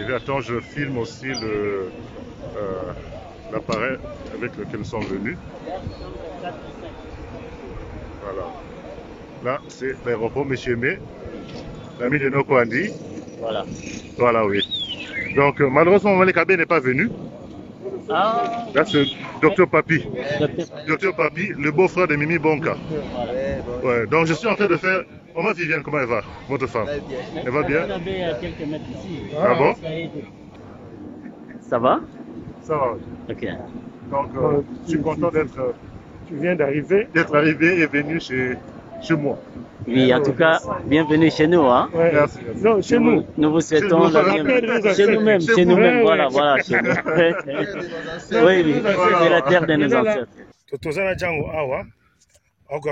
arriver. Attends, je filme aussi l'appareil avec lequel ils sont venus. Voilà. Là, c'est l'aéroport Méchémé, l'ami de Nokwandi. Voilà. Voilà, oui. Donc, malheureusement, Malik Abe n'est pas venu. Ah. Là, c'est Dr Papi. Dr Papi, le beau-frère de Mimi Bonka. Ouais, donc, je suis en train de faire... Comment Viviane, comment elle va, votre femme? Elle va bien? Quelques mètres ici. Ah bon? Ça va? Ça va. Ok. Donc, je suis content d'être... Tu viens d'arriver? D'être arrivé et venu chez moi. Oui, en tout cas, bienvenue chez nous. Hein? Ouais, merci. Non, chez nous. Nous vous souhaitons la bienvenue. Chez nous-mêmes, chez nous-mêmes, voilà, voilà, chez nous. Oui, oui, c'est la terre de nos ancêtres. Tozana Django Awa,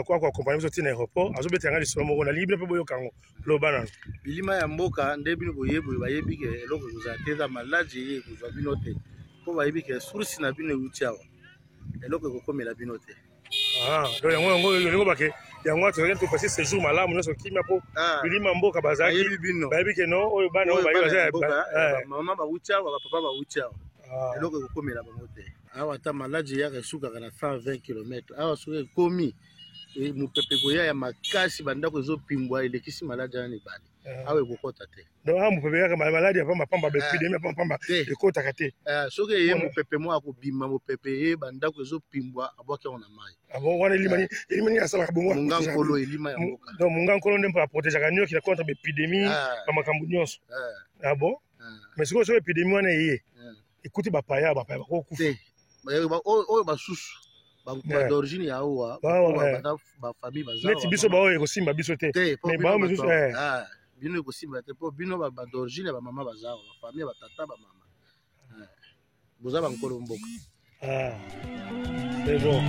kwa compagnie zo tina aéroport, azo betanga lisolo moko na libre pe boyo kango lobana. Bilima ya mboka ndebino boyebu bayebi ke eloko kuzateza malaji ye kuzwa binote. Po bayebi ke source na bino utiawa. Eloko kokomela binote. Ah, donc yango bake yango tozali to passer séjour malamu nyonso kimia po bilima mboka bazaki bayebi ke no oyo bana oyo bayebi mama ba utiawa ba papa ba utiawa. Eloko kokomela bango te. Awa ta malaji ya kesuka kana 120 km. Awa soke komi mupepe koya ya makasi bandako ezopimbwa elekisi malaji ani bali. Awe kokota te. Donc mupepe ya maladi apa mapamba ba epidemie pamba ekota te. Soke ye mupepe mo akobima mupepe ye bandako ezopimbwa abwaki ona mai. Abo wana elimani asala kabongo. Mungankolo elima ya mboka. Donc mungankolo ndempa protéger kanyo ki contre ba épidémie pa makambu nyonso. Ah bon? Mais siko so épidémie wana yé. Écoutez ba paya ba kokufa. Oyo basusu ba d'origine ya owa ba famille baza. Neti biso ba oyo kosimba biso te. Mais ba mesusu bino kosimba te po bino ba d'origine ba mama baza ba famille ba tata ba mama. Boza ba nkolo mboka. Ah. C'est bon.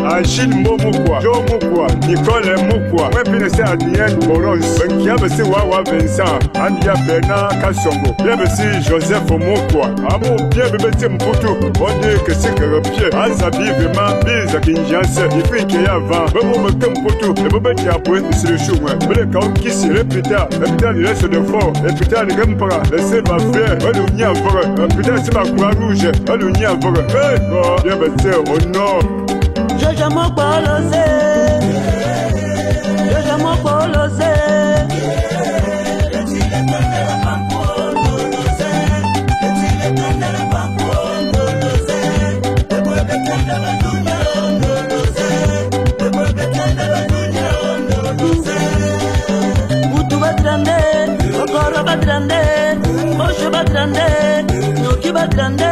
Achille Momukwa, Joe Mukwa, Nicole Mukwa, Webinese Adrien Boros, Benkiabesi Wawa Vincent, Andia Bernard Kassongo, Bienvesi Joseph Mukwa, Amour bien bébé Mputu, on dit que c'est que le pied, Azabi vraiment, Biza Kinjanse, il fait qu'il y a 20, Bebo Mputu, le bébé qui a point sur le chou, mais le chaos qui s'y répéta, le putain il reste de fort, le putain il rempara, le sel va faire, le nia vore, le putain c'est ma croix rouge, le nia vore, bien bébé au nord. Joja Mokbolose, Joja Mokbolose. Mutu batrande, Okoro batrande, Moshe batrande, Noki batrande.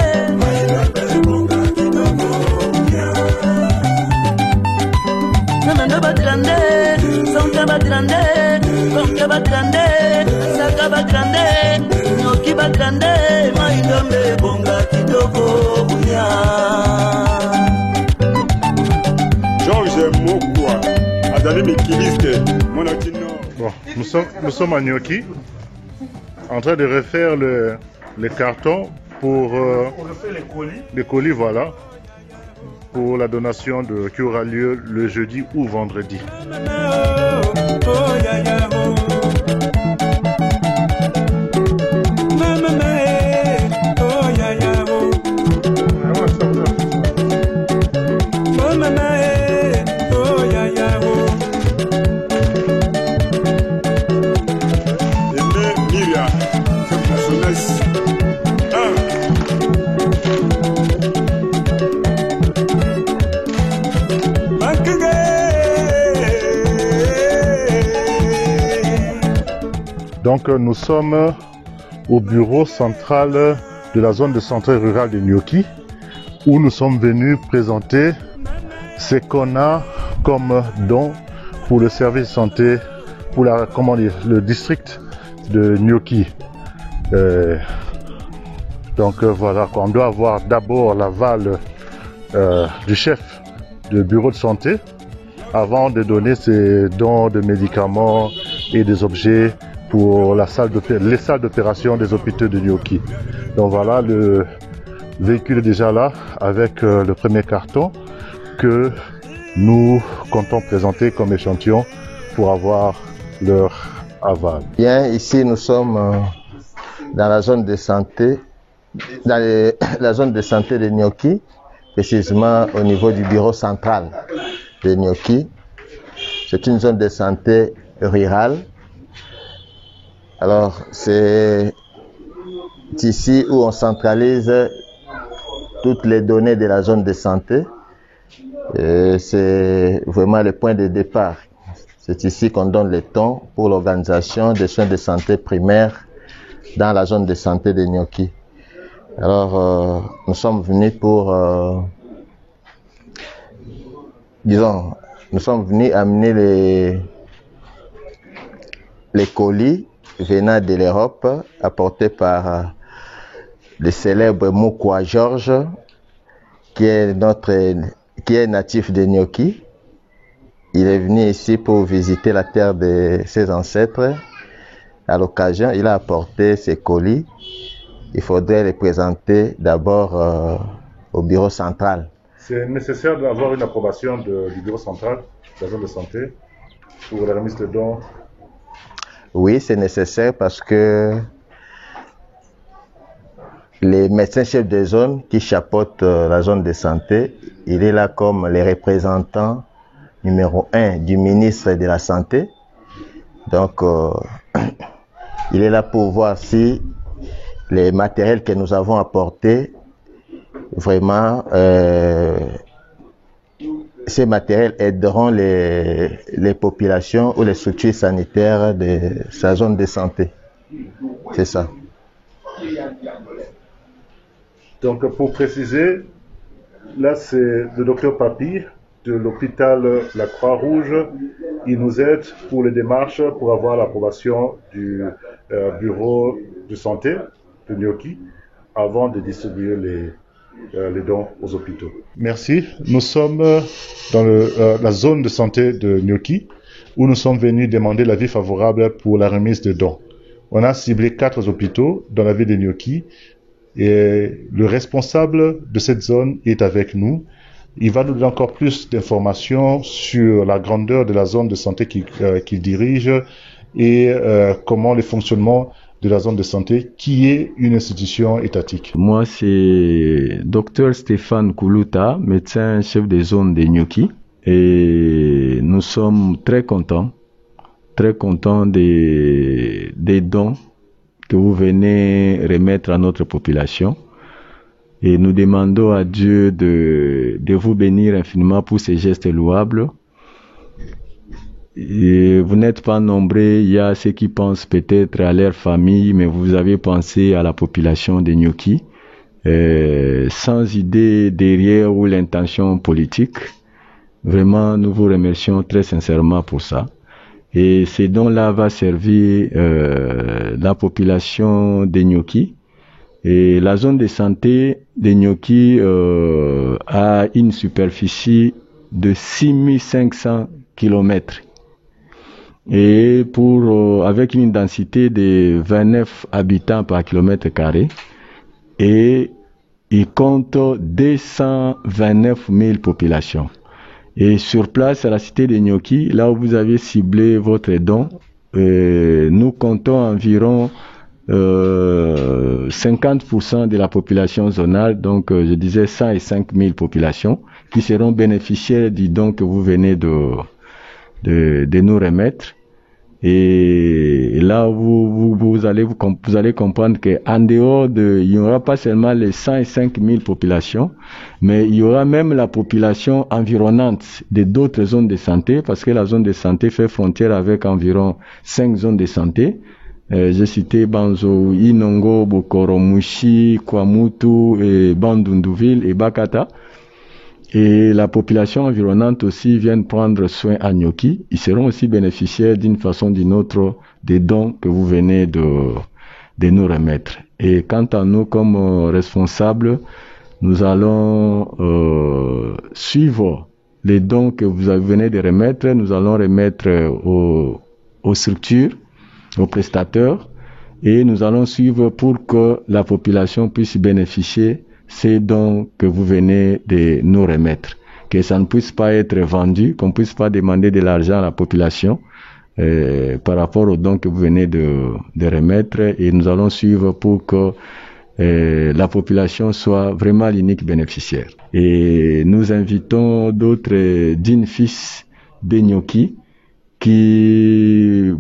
Batrande, Sonka batrande, Konka batrande, Saka batrande, Noki batrande, Maidombe bo. Bon, nous sommes à Gnocchi, en train de refaire les cartons pour les colis, voilà, pour la donation qui aura lieu le jeudi ou vendredi. Donc nous sommes au bureau central de la zone de santé rurale de Gnocchi, où nous sommes venus présenter ce qu'on a comme don pour le service de santé, pour le district de Gnocchi. Donc voilà, on doit avoir d'abord l'aval du chef du bureau de santé avant de donner ces dons de médicaments et des objets pour les salles d'opération des hôpitaux de Gnocchi. Donc voilà, le véhicule est déjà là avec le premier carton que nous comptons présenter comme échantillon pour avoir leur aval. Bien, ici nous sommes dans la zone de santé, la zone de santé de Gnocchi, précisément au niveau du bureau central de Gnocchi. C'est une zone de santé rurale. Alors, c'est ici où on centralise toutes les données de la zone de santé. C'est vraiment le point de départ. C'est ici qu'on donne le ton pour l'organisation des soins de santé primaires dans la zone de santé de Gnocchi. Alors, nous sommes venus pour, nous sommes venus amener les colis venant de l'Europe, apportés par le célèbre Mukwa Georges, qui est natif de Gnocchi. Il est venu ici pour visiter la terre de ses ancêtres. À l'occasion, il a apporté ses colis. Il faudrait les présenter d'abord au bureau central. C'est nécessaire d'avoir une approbation du bureau central de la zone de santé pour la remise de dons. Oui, c'est nécessaire parce que les médecins chefs de zone qui chapeautent la zone de santé, il est là comme les représentants numéro 1 du ministre de la Santé. Donc, il est là pour voir si les matériels que nous avons apportés, vraiment, ces matériels aideront les populations ou les structures sanitaires de sa zone de santé. C'est ça. Donc, pour préciser, là, c'est le docteur Papi de l'hôpital La Croix-Rouge. Il nous aide pour les démarches pour avoir l'approbation du bureau de santé de Gnocchi avant de distribuer les dons aux hôpitaux. Merci. Nous sommes dans la zone de santé de Gnocchi où nous sommes venus demander l'avis favorable pour la remise de dons. On a ciblé 4 hôpitaux dans la ville de Gnocchi et le responsable de cette zone est avec nous. Il va nous donner encore plus d'informations sur la grandeur de la zone de santé qu'il dirige et comment le fonctionnement de la zone de santé, qui est une institution étatique. Moi, c'est Dr Stéphane Koulouta, médecin chef de zone de Gnocchi. Et nous sommes très contents des dons que vous venez remettre à notre population. Et nous demandons à Dieu de vous bénir infiniment pour ces gestes louables. Et vous n'êtes pas nombreux, il y a ceux qui pensent peut-être à leur famille, mais vous avez pensé à la population de Gnocchi, sans idée derrière ou l'intention politique. Vraiment, nous vous remercions très sincèrement pour ça. Et ces dons-là va servir la population de Gnocchi. Et la zone de santé de Gnocchi a une superficie de 6500 km. et avec une densité de 29 habitants par kilomètre carré, et il compte 229 000 populations. Et sur place, à la cité de Nyoki, là où vous avez ciblé votre don, nous comptons environ 50% de la population zonale, donc je disais 105 000 populations, qui seront bénéficiaires du don que vous venez de nous remettre. Et là, vous allez comprendre qu'en dehors il n'y aura pas seulement les 105 000 populations, mais il y aura même la population environnante de d'autres zones de santé, parce que la zone de santé fait frontière avec environ 5 zones de santé. J'ai cité Banzo, Inongo, Bokoro, Mushi, Kwamutu, et Bandunduville et Bakata. Et la population environnante aussi vient prendre soin à Nyoki. Ils seront aussi bénéficiaires d'une façon ou d'une autre des dons que vous venez de nous remettre. Et quant à nous, comme responsables, nous allons suivre les dons que vous venez de remettre. Nous allons remettre aux structures, aux prestataires, et nous allons suivre pour que la population puisse bénéficier ces dons que vous venez de nous remettre, que ça ne puisse pas être vendu, qu'on ne puisse pas demander de l'argent à la population par rapport aux dons que vous venez de remettre, et nous allons suivre pour que la population soit vraiment l'unique bénéficiaire. Et nous invitons d'autres dignes fils de Nyoki qui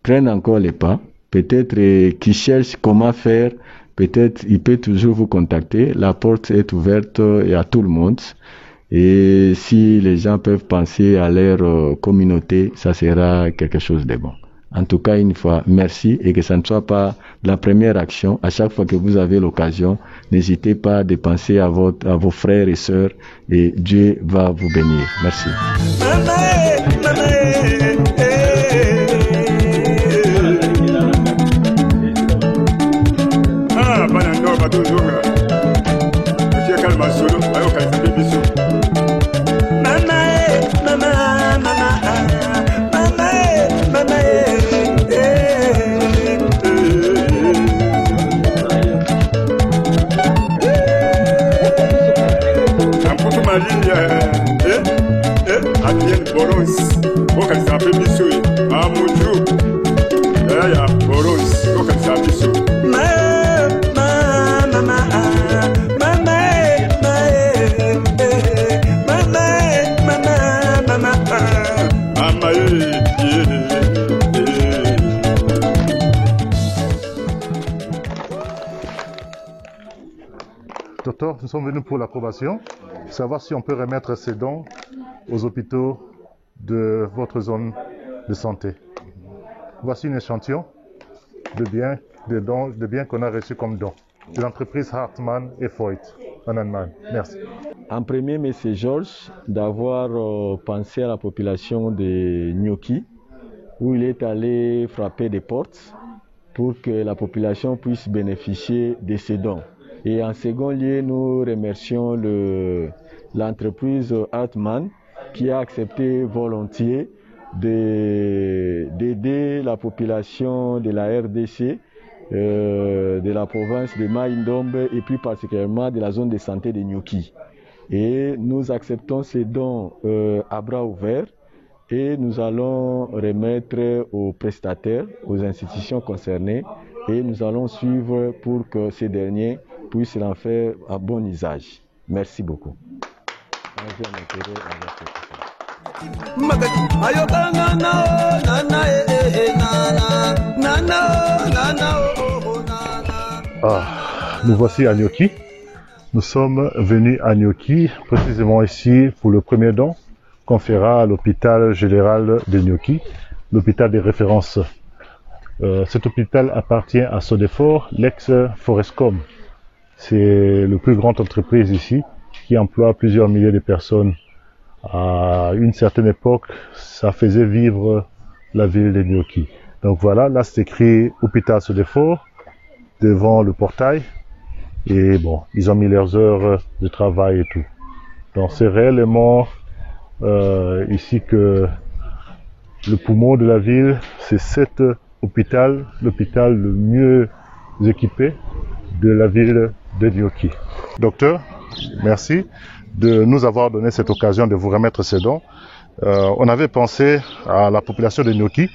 prennent encore les pas, peut-être qui cherchent comment faire. Peut-être il peut toujours vous contacter. La porte est ouverte à tout le monde. Et si les gens peuvent penser à leur communauté, ça sera quelque chose de bon. En tout cas, une fois, merci, et que ça ne soit pas la première action. À chaque fois que vous avez l'occasion, n'hésitez pas à penser à vos frères et sœurs, et Dieu va vous bénir. Merci. Docteur, nous sommes venus pour l'approbation, savoir si on peut remettre ces dons aux hôpitaux de votre zone de santé. Voici un échantillon de biens qu'on a reçus comme dons de l'entreprise Hartmann et Voigt en Allemagne. Merci. En premier, M. Georges, d'avoir pensé à la population de Nyoki, où il est allé frapper des portes pour que la population puisse bénéficier de ces dons. Et en second lieu, nous remercions l'entreprise Hartmann qui a accepté volontiers d'aider la population de la RDC, de la province de Mai-Ndombe et plus particulièrement de la zone de santé de Nyoki. Et nous acceptons ces dons à bras ouverts, et nous allons remettre aux prestataires, aux institutions concernées, et nous allons suivre pour que ces derniers puissent en faire un bon usage. Merci beaucoup. Nous voici à Nyoki. Nous sommes venus à Nyoki, précisément ici pour le premier don qu'on fera à l'hôpital général de Nyoki, l'hôpital de référence. Cet hôpital appartient à Sodefort, l'ex-Forescom. C'est la plus grande entreprise ici qui emploie plusieurs milliers de personnes. À une certaine époque, ça faisait vivre la ville de Nyoki. Donc voilà, là c'est écrit hôpital Sodefort devant le portail. Et bon, ils ont mis leurs heures de travail et tout. Donc c'est réellement ici que le poumon de la ville, c'est cet hôpital, l'hôpital le mieux équipé de la ville de Nyoki. Docteur, merci de nous avoir donné cette occasion de vous remettre ces dons. On avait pensé à la population de Nyoki,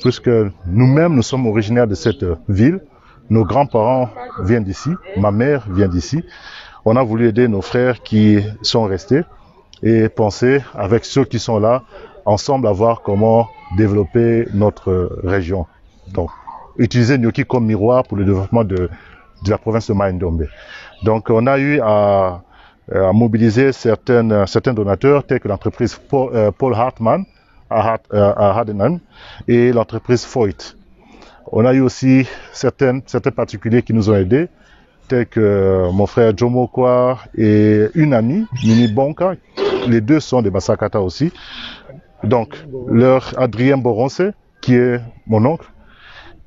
puisque nous-mêmes, nous sommes originaires de cette ville. Nos grands-parents viennent d'ici, ma mère vient d'ici. On a voulu aider nos frères qui sont restés et penser avec ceux qui sont là, ensemble à voir comment développer notre région. Donc, utiliser Nyoki comme miroir pour le développement de la province de Mai-Ndombe. Donc, on a eu à mobiliser certains donateurs tels que l'entreprise Paul Hartmann à Hadenan et l'entreprise Foyt. On a eu aussi certains particuliers qui nous ont aidés, tels que mon frère Jomo Kwa et une amie, Mini Bonka. Les deux sont des Basakata aussi. Donc, leur Adrien Boronce, qui est mon oncle,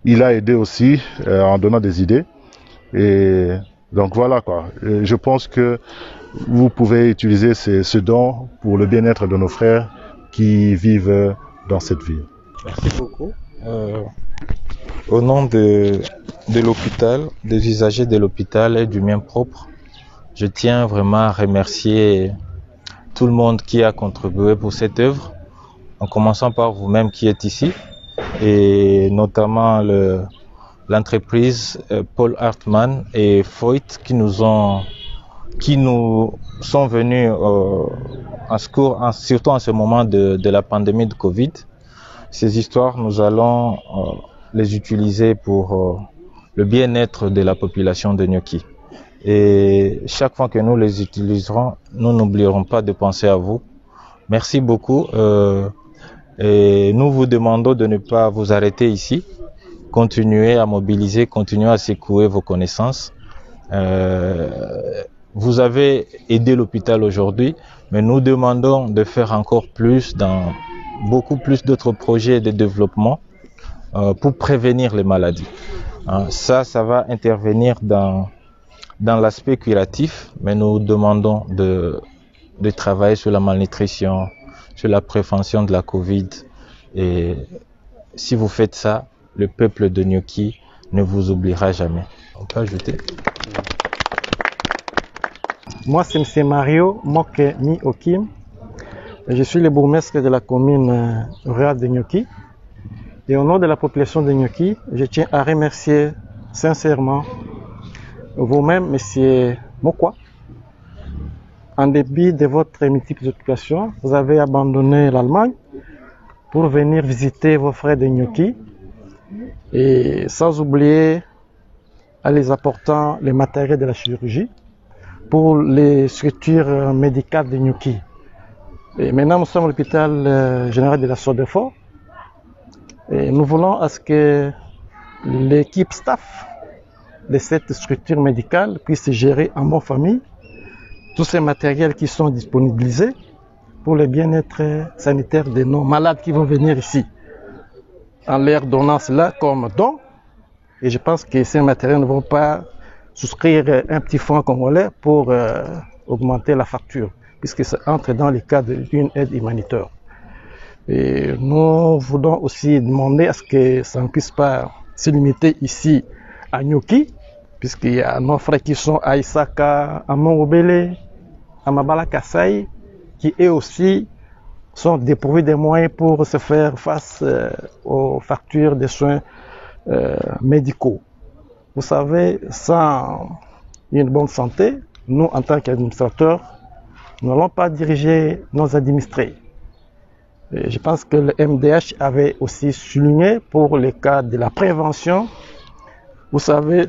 il a aidé aussi en donnant des idées. Et donc voilà quoi. Et je pense que vous pouvez utiliser ce don pour le bien-être de nos frères qui vivent dans cette ville. Merci beaucoup. Au nom de l'hôpital, des usagers de l'hôpital et du mien propre, je tiens vraiment à remercier tout le monde qui a contribué pour cette œuvre, en commençant par vous-même qui êtes ici, et notamment l'entreprise Paul Hartmann et Foyt qui nous sont venus en secours, surtout en ce moment de la pandémie de Covid. Ces histoires, nous allons les utiliser pour le bien-être de la population de Nyoki. Et chaque fois que nous les utiliserons, nous n'oublierons pas de penser à vous. Merci beaucoup. Et nous vous demandons de ne pas vous arrêter ici. Continuez à mobiliser, continuez à secouer vos connaissances. Vous avez aidé l'hôpital aujourd'hui, mais nous demandons de faire encore plus dans beaucoup plus d'autres projets de développement pour prévenir les maladies. Ça va intervenir dans l'aspect curatif, mais nous demandons de travailler sur la malnutrition, sur la prévention de la Covid. Et si vous faites ça, le peuple de Nyoki ne vous oubliera jamais. On peut ajouter? Moi, c'est M. Mario Moke Mi Okim. Je suis le bourgmestre de la commune rurale de Nyoki. Et au nom de la population de Nyoki, je tiens à remercier sincèrement vous-même, M. Mokwa. En dépit de votre multiples occupations, vous avez abandonné l'Allemagne pour venir visiter vos frères de Nyoki. Et sans oublier en les apportant les matériels de la chirurgie pour les structures médicales de Nyoki. Et maintenant, nous sommes à l'hôpital général de la Sodefort. Et nous voulons à ce que l'équipe staff de cette structure médicale puisse gérer en bonne famille tous ces matériels qui sont disponibilisés pour le bien-être sanitaire de nos malades qui vont venir ici, en leur donnant cela comme don. Et je pense que ces matériels ne vont pas souscrire un petit fonds congolais pour augmenter la facture, puisque ça entre dans le cadre d'une aide humanitaire. Et nous voulons aussi demander à ce que ça ne puisse pas se limiter ici à Nyoki, puisqu'il y a nos frères qui sont à Isaka, à Mongobele, à Mabala Kasai, qui eux aussi sont dépourvus des moyens pour se faire face aux factures de soins médicaux. Vous savez, sans une bonne santé, nous, en tant qu'administrateurs, nous n'allons pas diriger nos administrés. Et je pense que le MDH avait aussi souligné pour le cas de la prévention. Vous savez,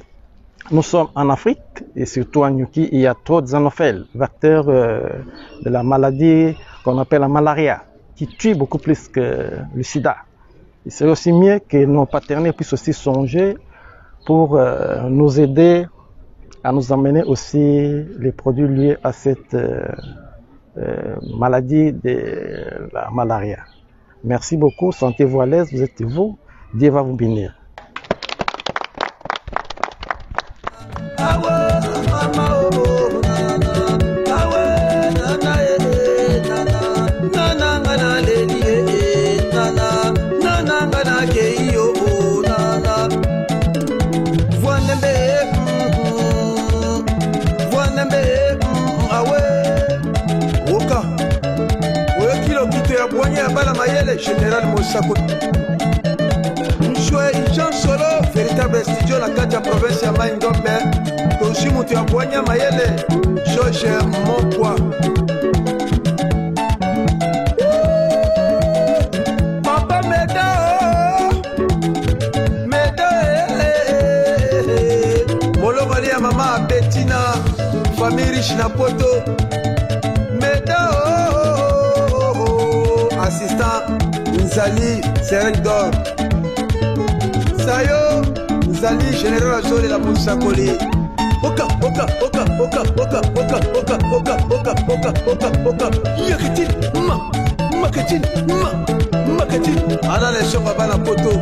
nous sommes en Afrique et surtout en Nyoki, il y a trop de xénophèles, vecteurs de la maladie qu'on appelle la malaria, qui tue beaucoup plus que le sida. Il serait aussi mieux que nos partenaires puissent aussi songer pour nous aider à nous amener aussi les produits liés à cette maladie de la malaria. Merci beaucoup, sentez-vous à l'aise, vous êtes vous, Dieu va vous bénir. Mayele, Général Moussako. Joué Jean Solo, véritable studio la carte de province ya Maïndombe. Toshi Mouti Abouania Mayele, Georges Monkwa. Papa Molo Maria Mama Bettina, famille riche na poto. Assistant Nzali Serek d'or Sayo Nzali général Azole la Moussakoli Oka Oka Oka Oka Oka Oka Oka Oka Oka Oka Oka Oka Yaketin Maketin Maketin Ana les chocs à la poto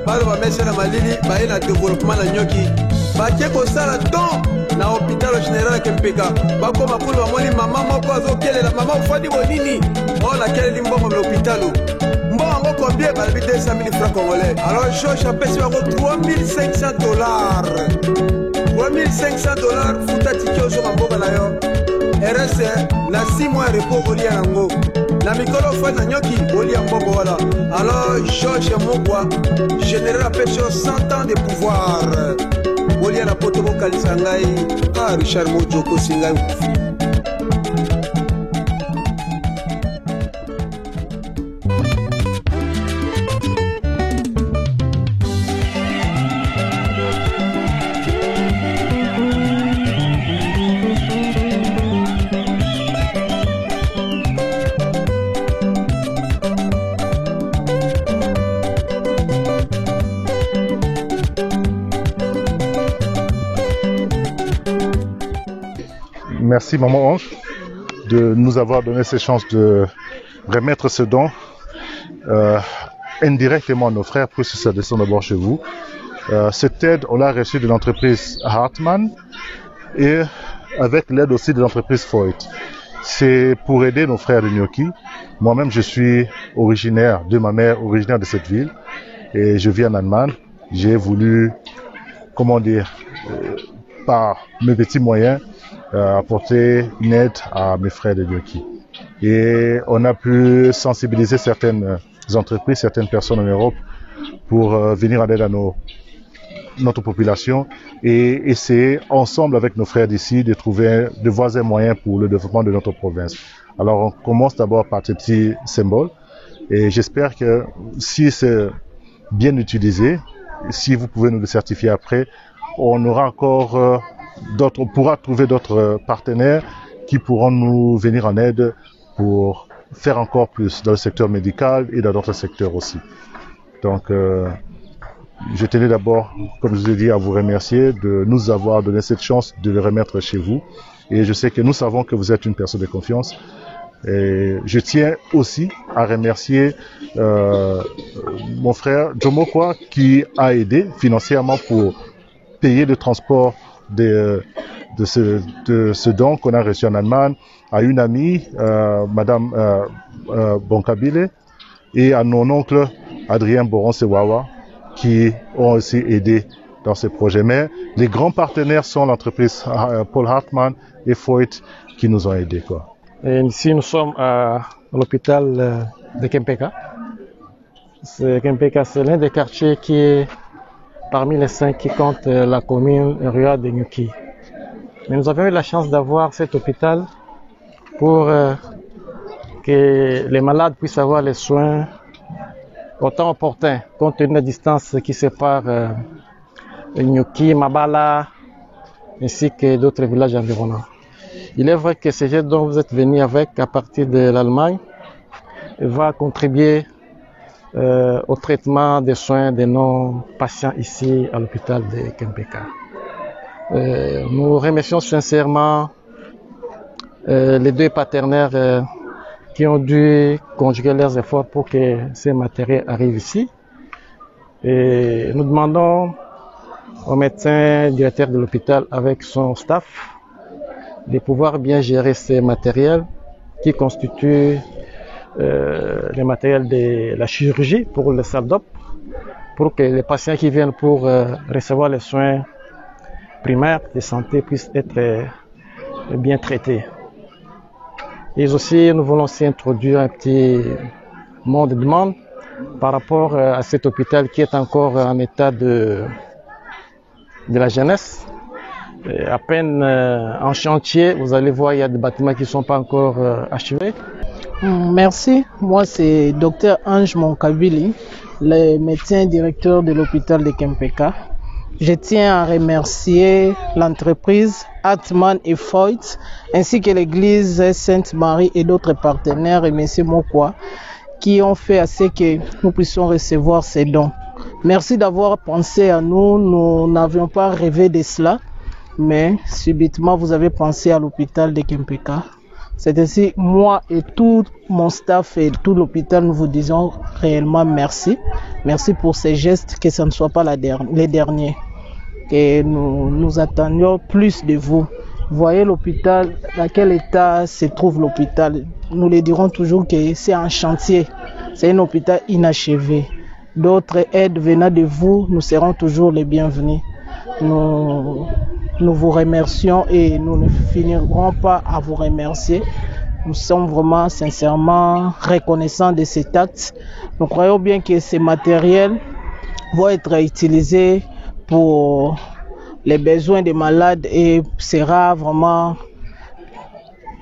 Balo va mettre la malili Baye na développement la nyoki Baké Kosala don na hôpital général Kempeka bako makulu bamoni mama moko azokelela mama ufandi bonini ona keleli mbongo na hôpital mbongo ngo combien balabi 200 000 francs congolais alors Georges apesi bango 3500 dollars 3500 dollars futa tiki ozonga mboka na yo RS na 6 mois repos olia yango na mikolo fani na nyoki olia mbongo wana alors Georges Mokwa général apesi 100 ans de pouvoir Olia na poto bokalisa ngai Richard Mojoko singai kufi. Merci Maman Ange de nous avoir donné cette chance de remettre ce don indirectement à nos frères, puisque ça descend d'abord chez vous. Cette aide, on l'a reçue de l'entreprise Hartmann et avec l'aide aussi de l'entreprise Foyt. C'est pour aider nos frères de Nyoki. Moi-même, je suis originaire de ma mère, originaire de cette ville, et je vis en Allemagne. J'ai voulu, comment dire, par mes petits moyens, apporter une aide à mes frères de Nyoki. Et on a pu sensibiliser certaines entreprises, certaines personnes en Europe pour venir en aide à notre population et essayer ensemble avec nos frères d'ici de trouver de voies et moyens pour le développement de notre province. Alors on commence d'abord par ces petits symboles et j'espère que si c'est bien utilisé, si vous pouvez nous le certifier après, on aura encore on pourra trouver d'autres partenaires qui pourront nous venir en aide pour faire encore plus dans le secteur médical et dans d'autres secteurs aussi. Donc, je tenais d'abord, comme je vous ai dit, à vous remercier de nous avoir donné cette chance de le remettre chez vous. Et je sais que nous savons que vous êtes une personne de confiance. Et je tiens aussi à remercier mon frère Jomokwa qui a aidé financièrement pour payer le transport de ce don qu'on a reçu en Allemagne, à une amie, Madame Bonkabile, et à mon oncle Adrien Boron-Sewawa, qui ont aussi aidé dans ce projet. Mais les grands partenaires sont l'entreprise Paul Hartmann et Foyt qui nous ont aidés, quoi. Et ici, nous sommes à l'hôpital de Kempeka. Kempeka, c'est l'un des quartiers qui est parmi les 5 qui comptent la commune rurale de Nyoki. Mais nous avons eu la chance d'avoir cet hôpital pour que les malades puissent avoir les soins au temps opportun, compte tenu de la distance qui sépare Nyoki, Mabala, ainsi que d'autres villages environnants. Il est vrai que ce jet dont vous êtes venu avec à partir de l'Allemagne va contribuer au traitement des soins de nos patients ici à l'hôpital de Kempeka. Nous remercions sincèrement les deux partenaires qui ont dû conjuguer leurs efforts pour que ces matériels arrivent ici. Et nous demandons au médecin directeur de l'hôpital avec son staff de pouvoir bien gérer ces matériels qui constituent les matériels de la chirurgie pour le salle d'op, pour que les patients qui viennent pour recevoir les soins primaires de santé puissent être bien traités. Et aussi, nous voulons aussi introduire un petit monde demande par rapport à cet hôpital qui est encore en état de la jeunesse. Et à peine en chantier, vous allez voir, il y a des bâtiments qui ne sont pas encore achevés. Merci. Moi, c'est Dr Ange Monkabili, le médecin directeur de l'hôpital de Kempeka. Je tiens à remercier l'entreprise Atman et Foyt, ainsi que l'église Sainte-Marie et d'autres partenaires, et M. Mokwa, qui ont fait à ce que nous puissions recevoir ces dons. Merci d'avoir pensé à nous. Nous n'avions pas rêvé de cela, mais subitement, vous avez pensé à l'hôpital de Kempeka. C'est ainsi, moi et tout mon staff et tout l'hôpital, nous vous disons réellement merci. Merci pour ces gestes, que ce ne soit pas les derniers. Et nous attendions plus de vous. Voyez l'hôpital, dans quel état se trouve l'hôpital. Nous le dirons toujours que c'est un chantier, c'est un hôpital inachevé. D'autres aides venant de vous, nous serons toujours les bienvenus. Nous vous remercions et nous ne finirons pas à vous remercier. Nous sommes vraiment sincèrement reconnaissants de cet acte. Nous croyons bien que ces matériels vont être utilisés pour les besoins des malades et sera vraiment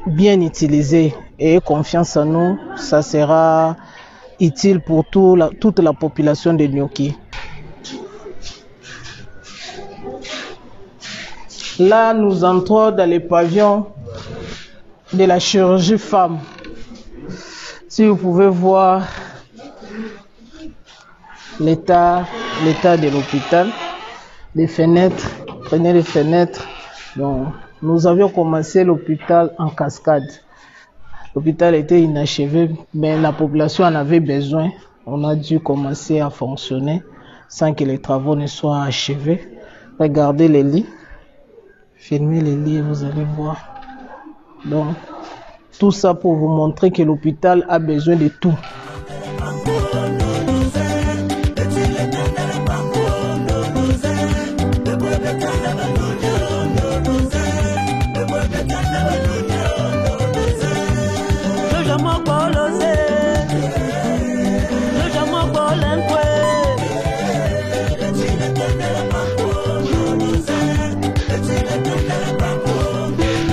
bien utilisé. Et confiance en nous, ça sera utile pour toute la population de Nyoki. Là, nous entrons dans le pavillon de la chirurgie femme. Si vous pouvez voir l'état de l'hôpital, les fenêtres, prenez les fenêtres. Donc, nous avions commencé l'hôpital en cascade. L'hôpital était inachevé, mais la population en avait besoin. On a dû commencer à fonctionner sans que les travaux ne soient achevés. Regardez les lits. Filmez les lits et vous allez voir. Donc, tout ça pour vous montrer que l'hôpital a besoin de tout.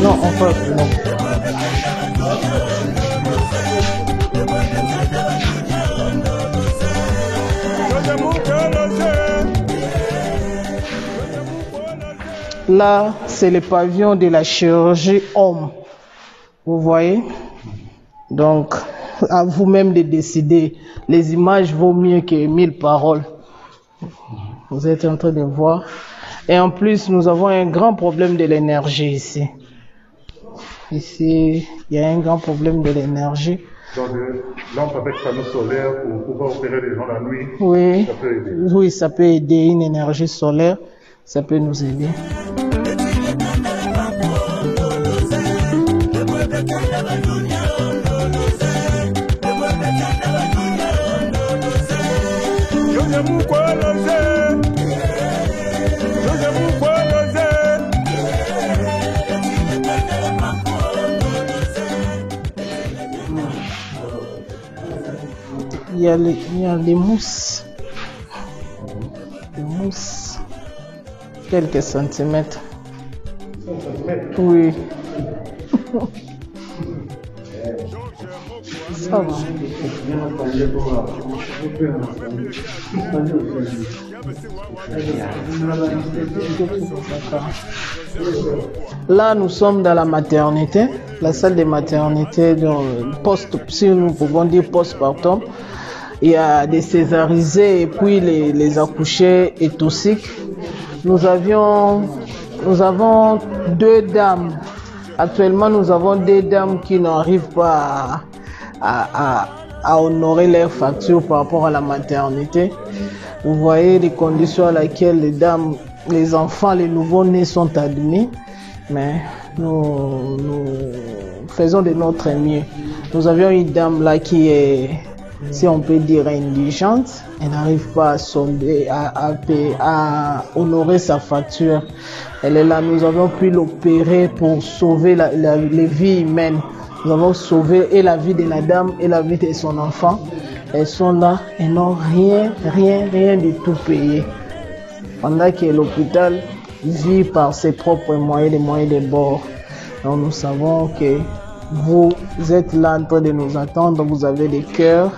Non, on peut non. Là, c'est le pavillon de la chirurgie homme. Vous voyez? Donc, à vous-même de décider. Les images vaut mieux que 1000 paroles. Vous êtes en train de voir. Et en plus, nous avons un grand problème de l'énergie ici. Ici, il y a un grand problème de l'énergie. Donc, lampe avec panneau solaire pour pouvoir opérer les gens la nuit, oui, ça peut aider. Oui, ça peut aider. Une énergie solaire, ça peut nous aider. Il y a les mousses. Les mousses. Quelques centimètres. Oui. Ça va. Là, nous sommes dans la maternité, la salle de maternité, si nous pouvons dire postpartum. Il y a des césarisés et puis les accouchés étoussiques. Nous avons 2 dames. Actuellement, nous avons 2 dames qui n'arrivent pas à honorer leurs factures par rapport à la maternité. Vous voyez les conditions à laquelle les enfants, les nouveaux-nés sont admis. Mais nous faisons de notre mieux. Nous avions une dame là qui est, si on peut dire, indigente. Elle n'arrive pas à honorer sa facture. Elle est là. Nous avons pu l'opérer pour sauver les vies humaines. Nous avons sauvé et la vie de la dame et la vie de son enfant. elles sont là, elles n'ont rien du tout payé. Pendant que l'hôpital vit par ses propres moyens, les moyens de bord. Donc nous savons que vous êtes là en train de nous attendre, vous avez des cœurs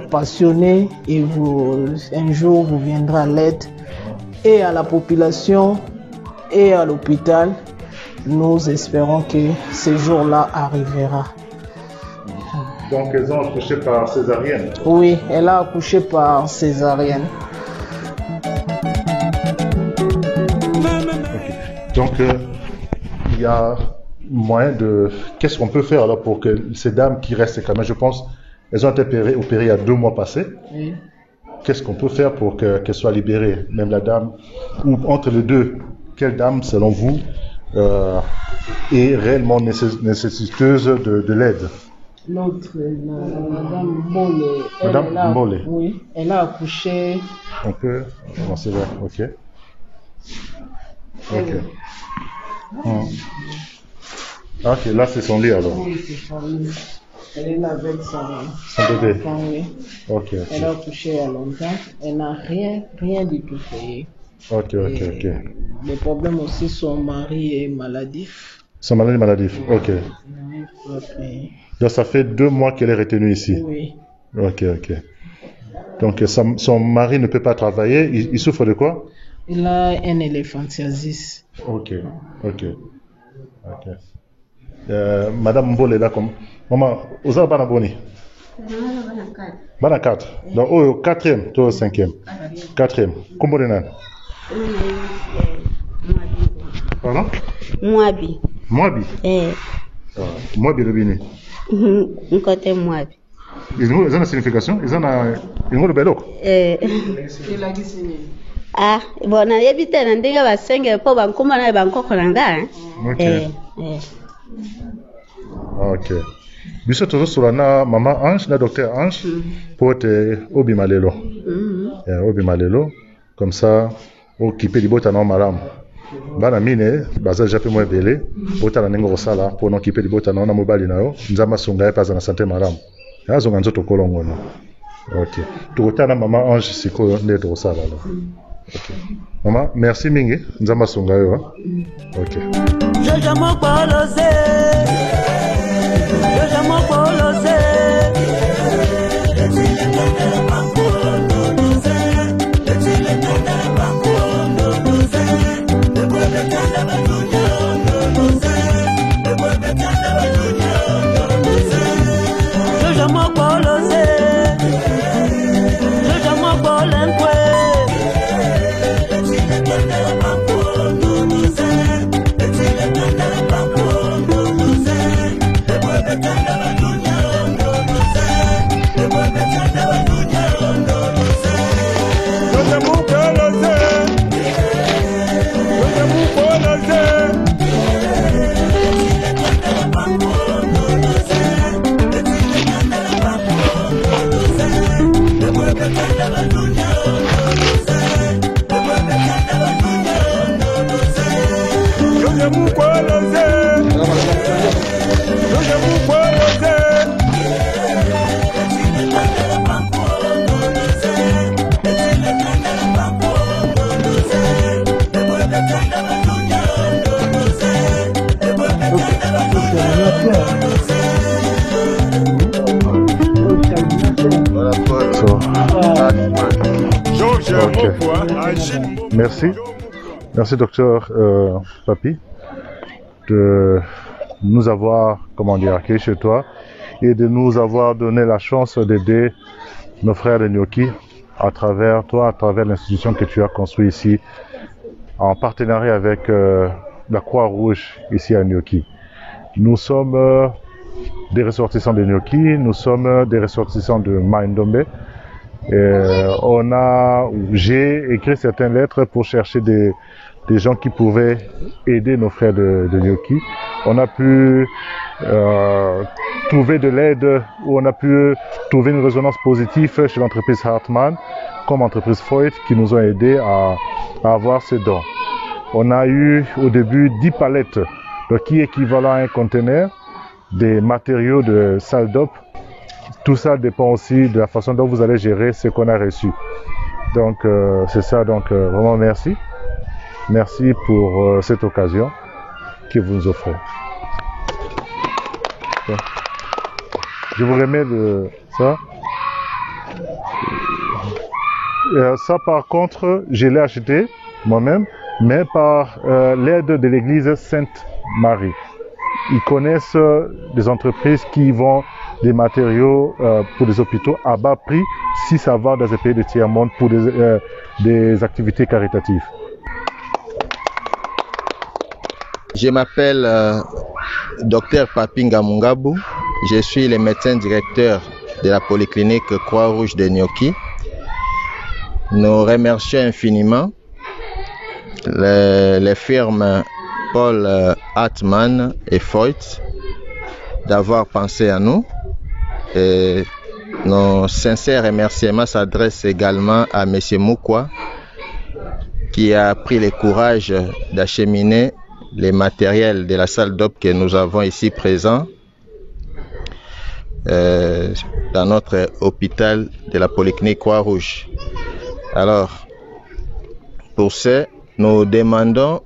passionnés et un jour vous viendrez à l'aide et à la population et à l'hôpital. Nous espérons que ce jour-là arrivera. Donc elles ont accouché par césarienne? Oui, elle a accouché par césarienne. Okay. Donc il y a moyen de... Qu'est-ce qu'on peut faire alors pour que ces dames qui restent quand même, je pense, elles ont été opérées il y a 2 mois passés. Oui. Qu'est-ce qu'on peut faire pour qu'elles soient libérées, même la dame, ou entre les deux, quelle dame, selon vous, est réellement nécessiteuse de l'aide? L'autre, Madame Mbole. Madame Mbole. Oui, elle a accouché. On peut commencer là, ok. Ok. Ok, là c'est son lit alors. Oui, c'est son lit. Elle est là avec son bébé. Oui. Ok. Elle a accouché il y a longtemps. Elle n'a rien du tout payé. Ok. Le problème aussi, son mari est maladif. Son mari est maladif, ok. Donc ça fait 2 mois qu'elle est retenue ici. Oui. Ok. Donc son mari ne peut pas travailler. Il souffre de quoi? Il a un éléphantiasis. Ok. Madame Mbole est là comme... Maman, vous avez bana boni? Bana 4. Donc, 4e, toi 5e. 4e. Comment on est? Pardon? Mwabi. Mwabi? Mwabi Robini. Côté Mwabi. Ils ont une signification? Ils ont une belle. Ah, bon, na yebite na ndinga basenge po bankuma na bankoko nanga. Ok. Biso tozo solana maman Ange na docteur Ange pour te obimalelo. Obimalelo comme ça occuper libota na malamu. Bana mine baza jape mo ebele bota na nengo sala pour non occuper libota na mobali na yo nzama songa epaza na santé malamu. Yazo nganzo to kolongo na. Ok. Tokotana maman Ange siko nde to sala la. Ok. Maman, merci mingi nzama songa yo. Ok. Merci docteur Papi de nous avoir, accueillis chez toi et de nous avoir donné la chance d'aider nos frères de Nyoki à travers toi, à travers l'institution que tu as construite ici en partenariat avec la Croix-Rouge ici à Nyoki. Nous sommes des ressortissants de Nyoki, nous sommes des ressortissants de Maïndombe. J'ai écrit certaines lettres pour chercher des gens qui pouvaient aider nos frères de Nyoki. On a pu trouver de l'aide, ou on a pu trouver une résonance positive chez l'entreprise Hartmann, comme entreprise Freud, qui nous ont aidés à avoir ce don. On a eu au début 10 palettes, qui équivalent à un conteneur, des matériaux de salle d'op, tout ça dépend aussi de la façon dont vous allez gérer ce qu'on a reçu. Donc c'est ça, donc vraiment merci. Merci pour cette occasion que vous nous offrez. Je vous remets de ça. Ça par contre, je l'ai acheté moi-même, mais par l'aide de l'église Sainte-Marie. Ils connaissent des entreprises qui vendent des matériaux pour des hôpitaux à bas prix si ça va dans les pays de tiers-monde pour des activités caritatives. Je m'appelle Dr Papinga Mungabu. Je suis le médecin directeur de la polyclinique Croix-Rouge de Nyoki. Nous remercions infiniment les firmes Paul Hartmann et Foyt d'avoir pensé à nous. Et nos sincères remerciements s'adressent également à M. Moukwa qui a pris le courage d'acheminer les matériels de la salle d'op que nous avons ici présents dans notre hôpital de la Polyclinique Croix-Rouge. Alors, pour ce, nous demandons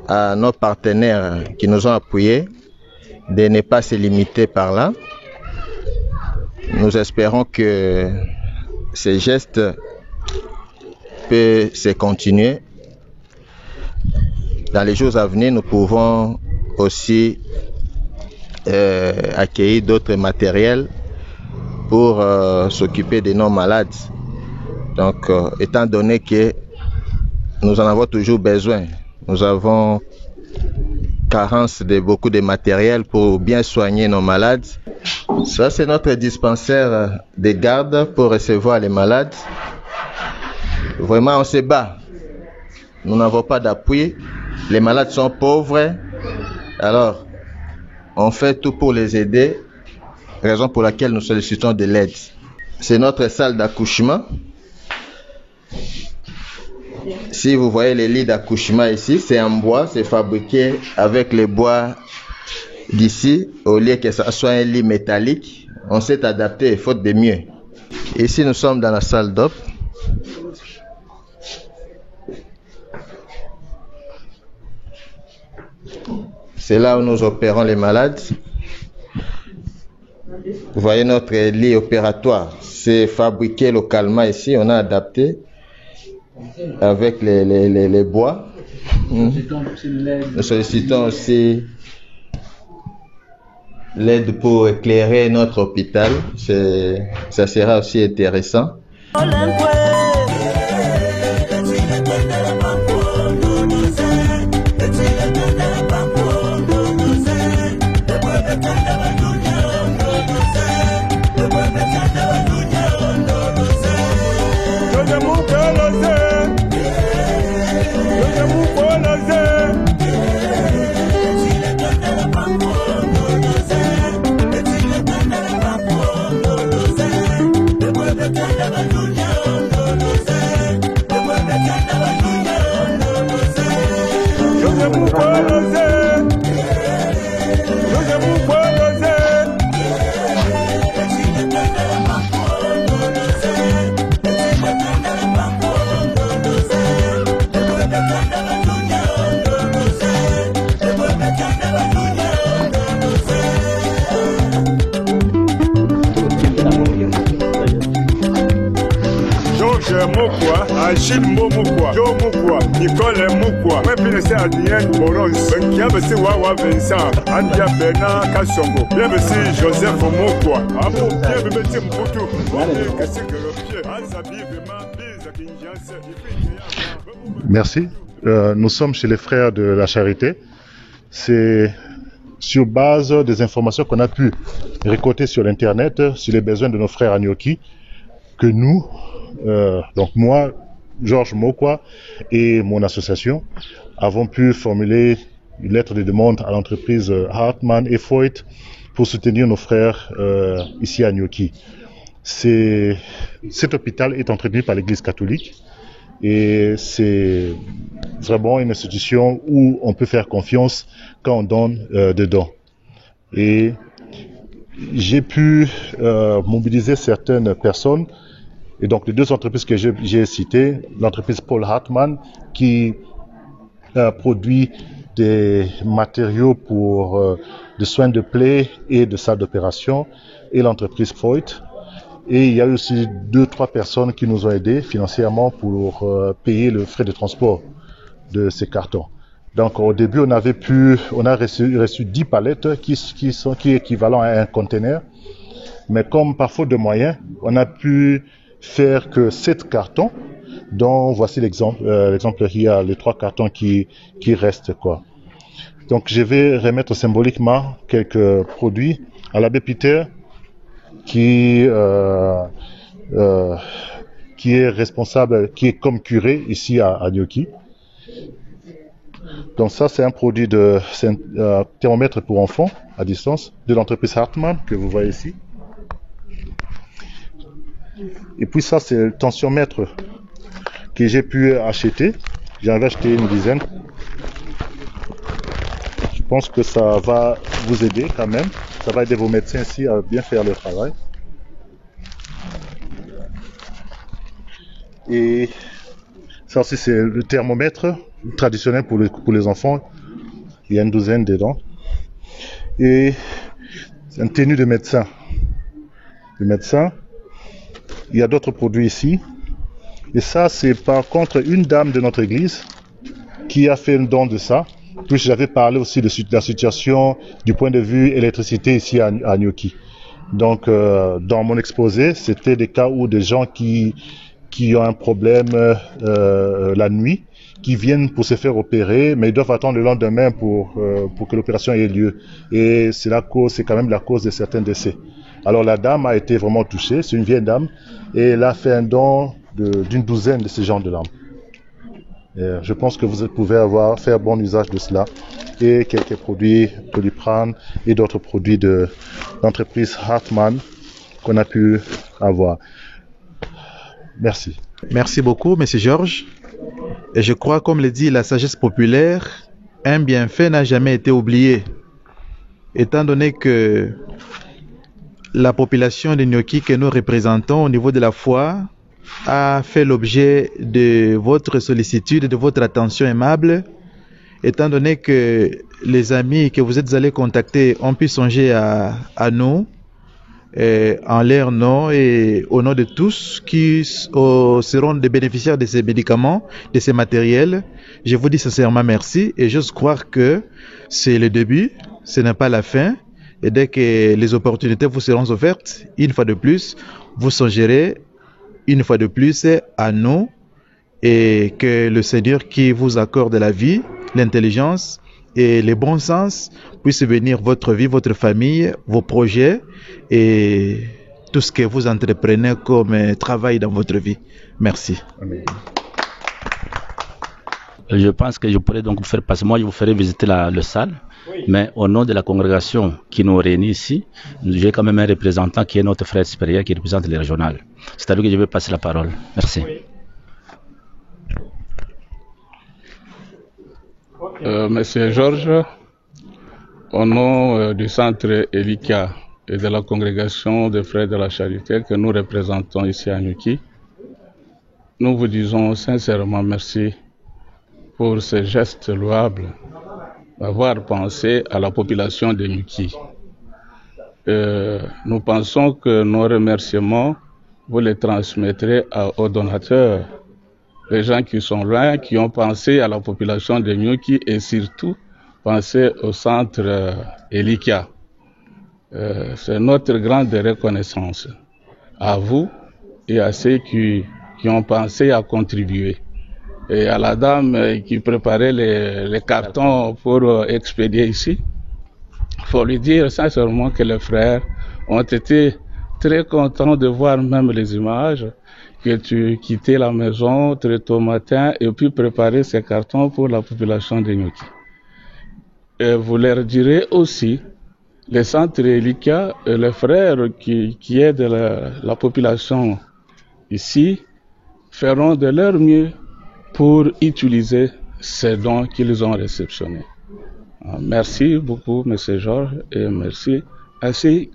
à nos partenaires qui nous ont appuyés de ne pas se limiter par là. Nous espérons que ces gestes peuvent se continuer. Dans les jours à venir, nous pouvons aussi accueillir d'autres matériels pour s'occuper de nos malades. Donc, étant donné que nous en avons toujours besoin, nous avons carence de beaucoup de matériel pour bien soigner nos malades. Ça, c'est notre dispensaire de garde pour recevoir les malades. Vraiment, on se bat. Nous n'avons pas d'appui. Les malades sont pauvres. Alors, on fait tout pour les aider, raison pour laquelle nous sollicitons de l'aide. C'est notre salle d'accouchement. Si vous voyez les lits d'accouchement ici, c'est en bois, c'est fabriqué avec les bois d'ici. Au lieu que ça soit un lit métallique, on s'est adapté faute de mieux. Ici, nous sommes dans la salle d'op. C'est là où nous opérons les malades. Vous voyez notre lit opératoire. C'est fabriqué localement ici. On a adapté avec les bois. Nous sollicitons aussi l'aide pour éclairer notre hôpital. Ça sera aussi intéressant. Achille Moukwa, Joe Moukwa, Nicole Moukwa, Wepinese Adrien Boros, Benkiabesi Wawa Vincent, Andia Bernard Kassongo, Bienvesi Joseph Moukwa, Amo Bienvesi Mputu, Merci. Nous sommes chez les frères de la Charité. C'est sur base des informations qu'on a pu récolter sur l'internet, sur les besoins de nos frères à Nyoki, que nous, donc moi, Georges Moukwa et mon association avons pu formuler une lettre de demande à l'entreprise Hartmann et Foyt pour soutenir nos frères ici à Nyoki. Cet hôpital est entretenu par l'Église catholique et c'est vraiment une institution où on peut faire confiance quand on donne des dons. Et j'ai pu mobiliser certaines personnes. Et donc, les deux entreprises que j'ai citées, l'entreprise Paul Hartmann, qui produit des matériaux pour des soins de plaies et de salles d'opération, et l'entreprise Voigt. Et il y a eu aussi 2-3 personnes qui nous ont aidés financièrement pour payer le frais de transport de ces cartons. Donc au début, on a reçu 10 palettes qui est équivalent à un conteneur. Mais comme par faute de moyens, on a pu faire que 7 cartons, dont voici l'exemple. L'exemple, il y a les 3 cartons qui restent, quoi. Donc je vais remettre symboliquement quelques produits à l'abbé Peter, qui est responsable, qui est comme curé ici à Nyoki. Donc ça, c'est un produit c'est un thermomètre pour enfants à distance de l'entreprise Hartmann que vous voyez ici. Et puis ça, c'est le tensiomètre que j'ai pu acheter. J'en ai acheté une dizaine. Je pense que ça va vous aider quand même. Ça va aider vos médecins ici à bien faire leur travail. Et ça aussi, c'est le thermomètre traditionnel pour les enfants. Il y a une douzaine dedans. Et c'est une tenue de médecin. Il y a d'autres produits ici. Et ça, c'est par contre une dame de notre église qui a fait un don de ça. Puis j'avais parlé aussi de la situation du point de vue électricité ici à Nyoki. Donc, dans mon exposé, c'était des cas où des gens qui ont un problème la nuit, qui viennent pour se faire opérer, mais ils doivent attendre le lendemain pour que l'opération ait lieu. Et c'est quand même la cause de certains décès. Alors la dame a été vraiment touchée, c'est une vieille dame, et elle a fait un don d'une douzaine de ces genres de lampes. Je pense que vous pouvez faire bon usage de cela. Et quelques produits Doliprane et d'autres produits de l'entreprise Hartmann qu'on a pu avoir. Merci. Merci beaucoup, Monsieur Georges. Et je crois, comme le dit la sagesse populaire, un bienfait n'a jamais été oublié. Étant donné que la population de Nyoki que nous représentons au niveau de la foi a fait l'objet de votre sollicitude et de votre attention aimable, étant donné que les amis que vous êtes allés contacter ont pu songer à nous, en leur nom et au nom de tous qui seront des bénéficiaires de ces médicaments, de ces matériels, je vous dis sincèrement merci et j'ose croire que c'est le début, ce n'est pas la fin. Et dès que les opportunités vous seront offertes, une fois de plus, vous songerez une fois de plus à nous et que le Seigneur qui vous accorde la vie, l'intelligence et le bon sens puisse bénir votre vie, votre famille, vos projets et tout ce que vous entreprenez comme travail dans votre vie. Merci. Amen. Je pense que je pourrais donc vous faire passer. Moi, je vous ferai visiter le salle. Mais au nom de la congrégation qui nous réunit ici, j'ai quand même un représentant qui est notre frère supérieur qui représente les régionales. C'est à lui que je vais passer la parole. Merci. Monsieur Georges, au nom du centre Elika et de la congrégation des frères de la charité que nous représentons ici à Nyoki, nous vous disons sincèrement merci pour ce geste louable d'avoir pensé à la population de Nyoki. Nous pensons que nos remerciements, vous les transmettrez aux donateurs, les gens qui sont loin, qui ont pensé à la population de Nyoki et surtout pensé au centre Elika. C'est notre grande reconnaissance à vous et à ceux qui ont pensé à contribuer. Et à la dame qui préparait les cartons pour expédier ici, il faut lui dire sincèrement que les frères ont été très contents de voir même les images, que tu quittais la maison très tôt matin et puis préparer ces cartons pour la population de Nyoki. Et vous leur direz aussi, les centres Elika et les frères qui aident la population ici feront de leur mieux pour utiliser ces dons qu'ils ont réceptionnés. Merci beaucoup, M. Georges, et merci à ceux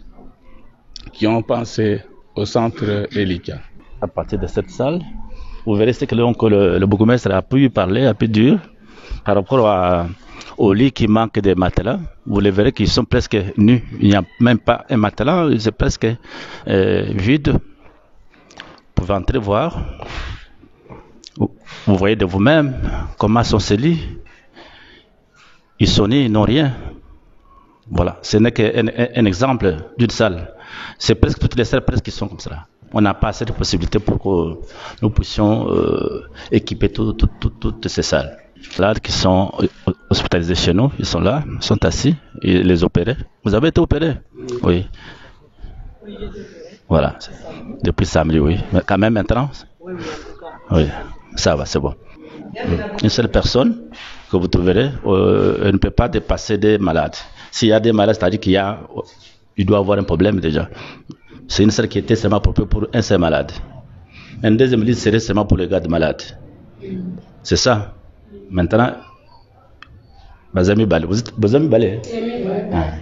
qui ont pensé au centre Elika. À partir de cette salle, vous verrez ce que le bourgmestre a pu parler, a pu dire par rapport au lit qui manque de matelas. Vous les verrez qu'ils sont presque nus. Il n'y a même pas un matelas, c'est presque vide. Vous pouvez entrer voir. Vous voyez de vous-même comment sont ces lits. Ils sont nus, ils n'ont rien. Voilà, ce n'est qu'un exemple d'une salle. C'est presque toutes les salles presque qui sont comme ça. On n'a pas assez de possibilités pour que nous puissions équiper toutes ces salles. Là, qui sont hospitalisés chez nous, ils sont là, ils sont assis, et les opérer. Vous avez été opéré? Oui. Voilà, depuis samedi, oui. Mais quand même maintenant? Oui, ça va, c'est bon. Une seule personne que vous trouverez ne peut pas dépasser des malades. S'il y a des malades, c'est-à-dire qu'il doit avoir un problème déjà. C'est une salle qui était seulement propre pour un seul malade. Un deuxième lit serait seulement pour les gardes malades. C'est ça. Maintenant, Bazami Balé. Vous avez Balé?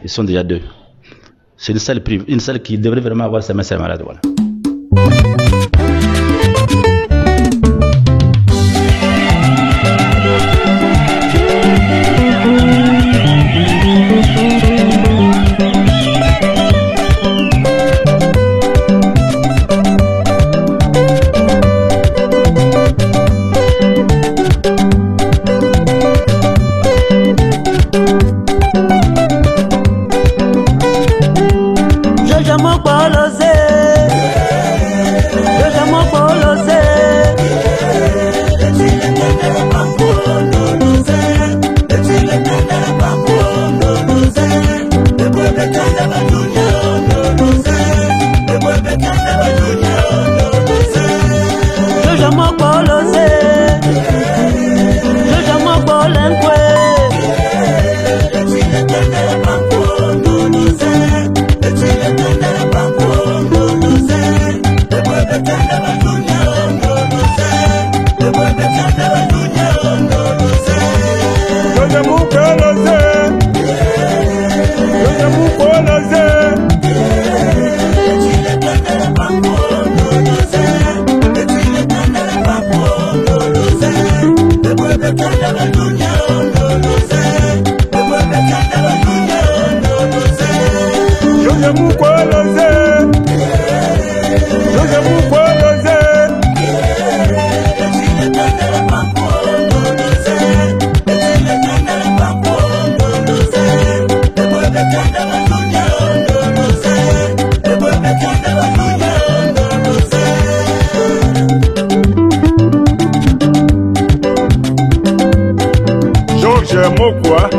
Ils sont déjà deux. C'est une salle privée, une salle qui devrait vraiment avoir seulement un seul malade. Voilà.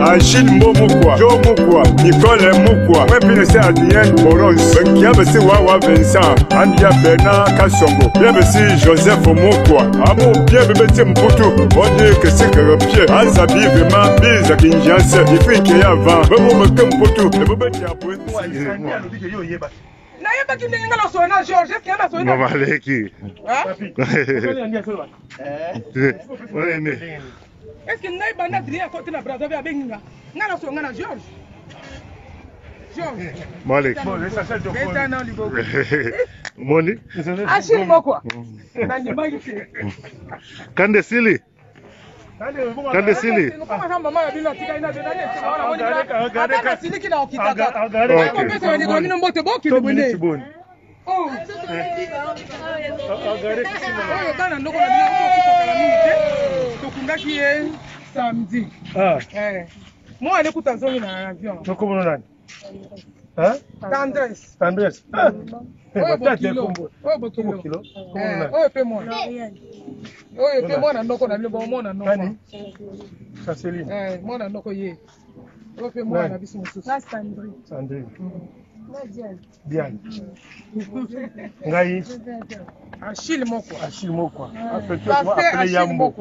Agile Momokwa, Joe Mokwa, Nicole Mokwa, Wepinese Adien Boros, Benkiabesi Wawa Vincent, Andia Bernard Kassongo, Bienvesi Joseph Mokwa, Amo bien bébé Mputu, on dit que c'est que le pied, Azabi vraiment, Biz à Kinshasa, il fait qu'il y a avant, Bebo Mekem Mputu, le bébé qui a poussé. Maman Leki. Est-ce que n'a pas d'adrien à côté de la Brazzaville avec nous? N'a son nom Georges. Georges. Malik. Moni. Achille Mokwa. Kandesili. Kandesili. Tokundaki ye samedi. Moi elle écoute en na avion. Comment on a? Hein? Tendresse. Tendresse. Kilo. Fais-moi. Fais-moi na ndoko na libo moi na ndoko. Saseline. Moi na ndoko ye. Fais-moi na biso mususu. Sandrine. Bien. Ngai. Achille Mokwa. Achille Mokwa. Après Yambo.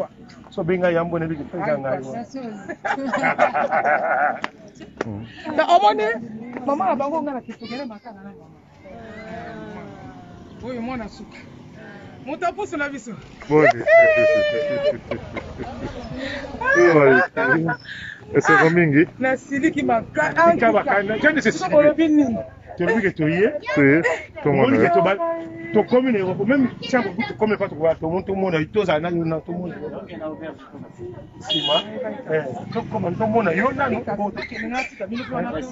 So benga Yambo ne biki penga ngai. Na omone mama abango ngana kipokele makana na. Oyo mwana suka. Mutapusu na biso. Et c'est Romingi. Na siliki makana. C'est olobi nini? Tu as vu que tu y es? Oui. Tout le monde. Tu communes Europe, même si tu communes pas, tu vois, tout le monde a eu tous un an, tout le monde. Si, moi, tout le monde a eu un an.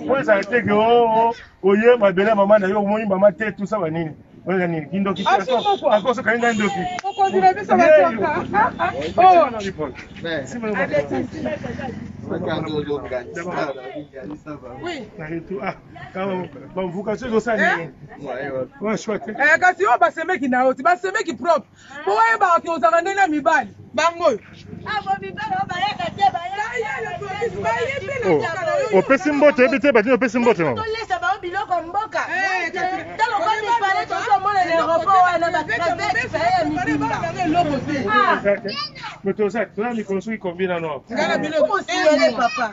Ouais, ça a été que, oh, yeah, ma belle maman a eu au moins maman tête, tout ça, va nini. Ouais, nini, Kindoki, encore ce qu'il y a un doki. On continue, mais ça va faire. Oh, si, oui. Bon, vous cassez le sang. Ouais, chouette. Kasi on va se mettre qui n'a pas, va se mettre qui propre. Pour aller bah qui on s'en rendre na mi bal. Bango. Ah bon mi bal on va y casser ba ya. O pesimbote ebite ba o pesimbote non. On laisse ba biloko mboka. Dans le coin des palais tout le monde les repos wana ba traverse ça mi bal. Mais tout ça, tu as mis construit combien à nous? Ngala biloko c'est papa.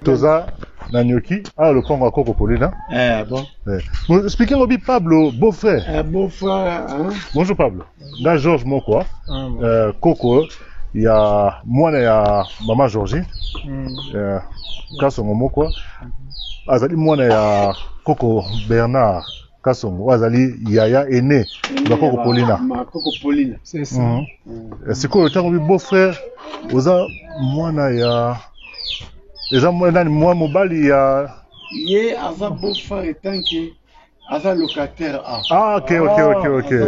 Toza na Nyoki, le Congo à Coco Polina. Bon. Speaking of Pablo, beau-frère. Beau-frère, hein? Bonjour Pablo. Là, Georges Mokwa. Coco, il y a moi et maman Georgie. Kassongo Mokwa. Azali moi et Coco Bernard. Kassongo. Azali Yaya aîné de Coco Polina. Coco Polina, c'est ça. C'est quoi le temps où beau-frère? Oza moi et moi mobile il y a Asa beau-frère étant que Asa locataire a. Ah ok.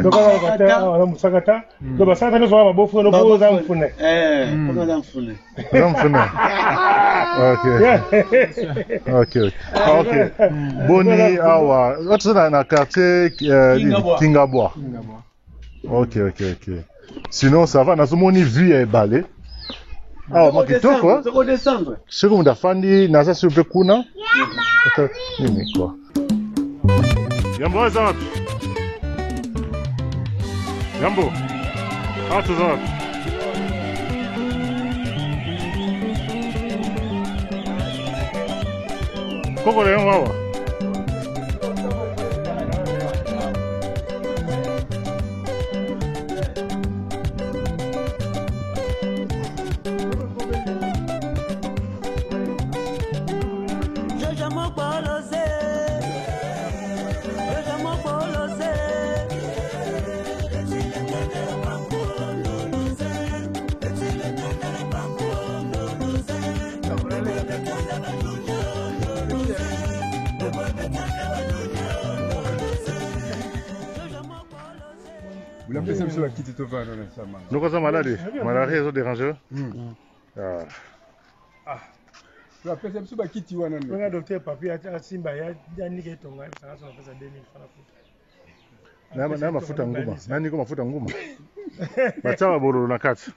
Donc on a Musagata. Donc ça nous va beau-frère nous Oza mfune. Oza mfune. Ok. Boni awa. Autre dans le quartier Kingabwa. Ok. Sinon ça va, nous avons vu et balé. Ah, moi qui toi quoi? C'est comme d'afandi, nasa sur le kuna. Nini quoi? Yambo azat. Yambo. Atuzat. Koko le yawa. Vous l'avez fait sur la quitte de faire ça. Nous sommes malades. Malades, ils ont dérangé. Tu as fait sur la quitte de faire ça. On a docteur Papi à Simba, il y a Niké Tonga, ça a fait 2000 francs. Na mafuta nguma. Nani kwa mafuta nguma? Bachawa bolo na kati.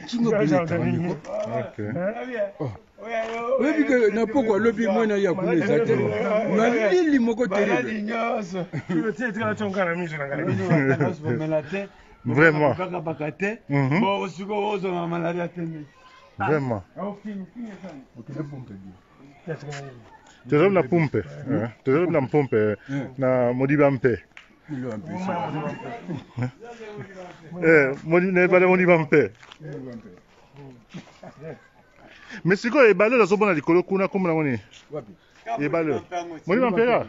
Chingo bili. Okay. Wewe que na poko lobi mwana ya kuneza te. Na lili moko terrible. Tu sais tu as tonga na miso na ngala. Vraiment. Bon osiko ozo na malaria tene. Vraiment. Tezom na pumpe. Tezom na pumpe na modiba mpe. Modi ne bale modiba mpe. Mais c'est quoi ebale la zobona likolo kuna komona ngoni? Wapi? Ebale. Modiba mpe ya?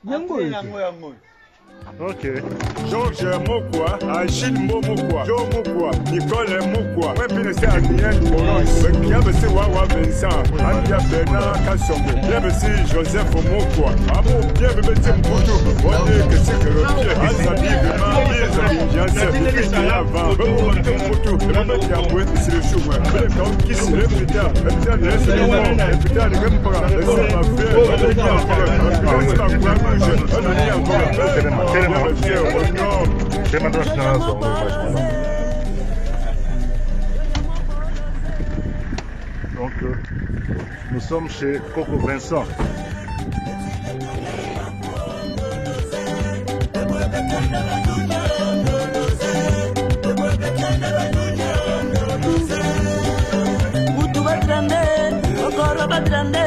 Yango. Ok. Georges Mokwa, Achille Mokwa, Joe Mokwa, Nicole Mokwa, Webine c'est Adrien Boros, Yabesi Wawa Vincent, Andia Bernard Kassongo, Yabesi Joseph Mokwa, Amo bien bébé Mputu, Wande que c'est que le pied, Azadi Bema, Yabesi Fini avant, Mputu, le mec qui a boué, c'est le chou, le camp qui se lève putain, le putain de laisse le mort, le putain de même pas, le c'est ma fille, le gars encore, le c'est la croix rouge, le gars encore, donc, nous sommes chez Coco Vincent. Utu batrande, okoro batrande,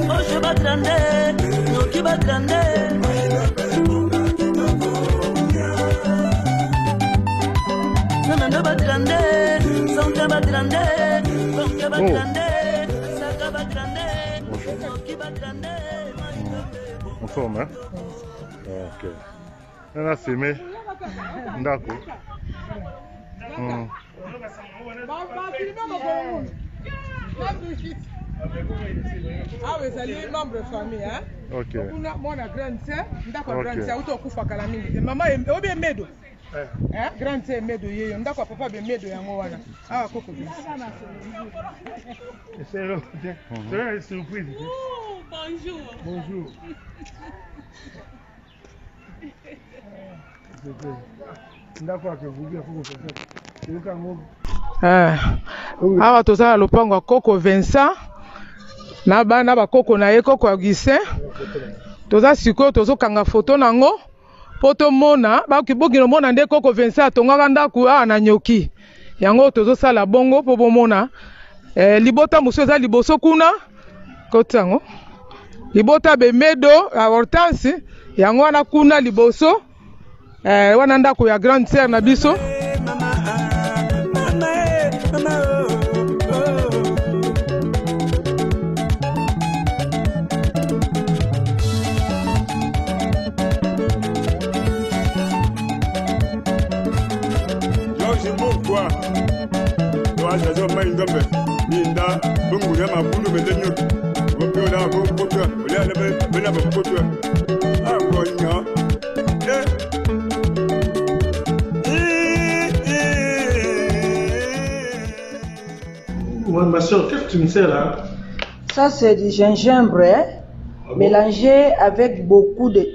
osho batrande. En forme, hein? Ok. Là, c'est mais. D'accord. Ah, vous allez membre de famille, hein? Ok. Moi, la grande sœur, d'accord, grande sœur, où tu as fait maman est bien médo. Hein? Grande sœur médo, d'accord, papa est médo, yangoana. Ah, coco. C'est une surprise. Oh, bonjour. Bonjour. D'accord, que vous awa toza na lopango ya koko Vincent na bana bakoko na ye koko Augustin toza sikoyo tozokanga foto nango po tomona bakiboki nomona nde koko Vincent atongaka ndako awa na Nyoki yango tozosala bongo po bomona libota mosusu eza liboso kuna kotango libota bemedo ya Hortense yango wana kuna liboso wana ndako ya grande sœur na biso. Ma soeur, qu'est-ce que tu me sers là? Ça, c'est du gingembre, hein? Mélangé avec beaucoup de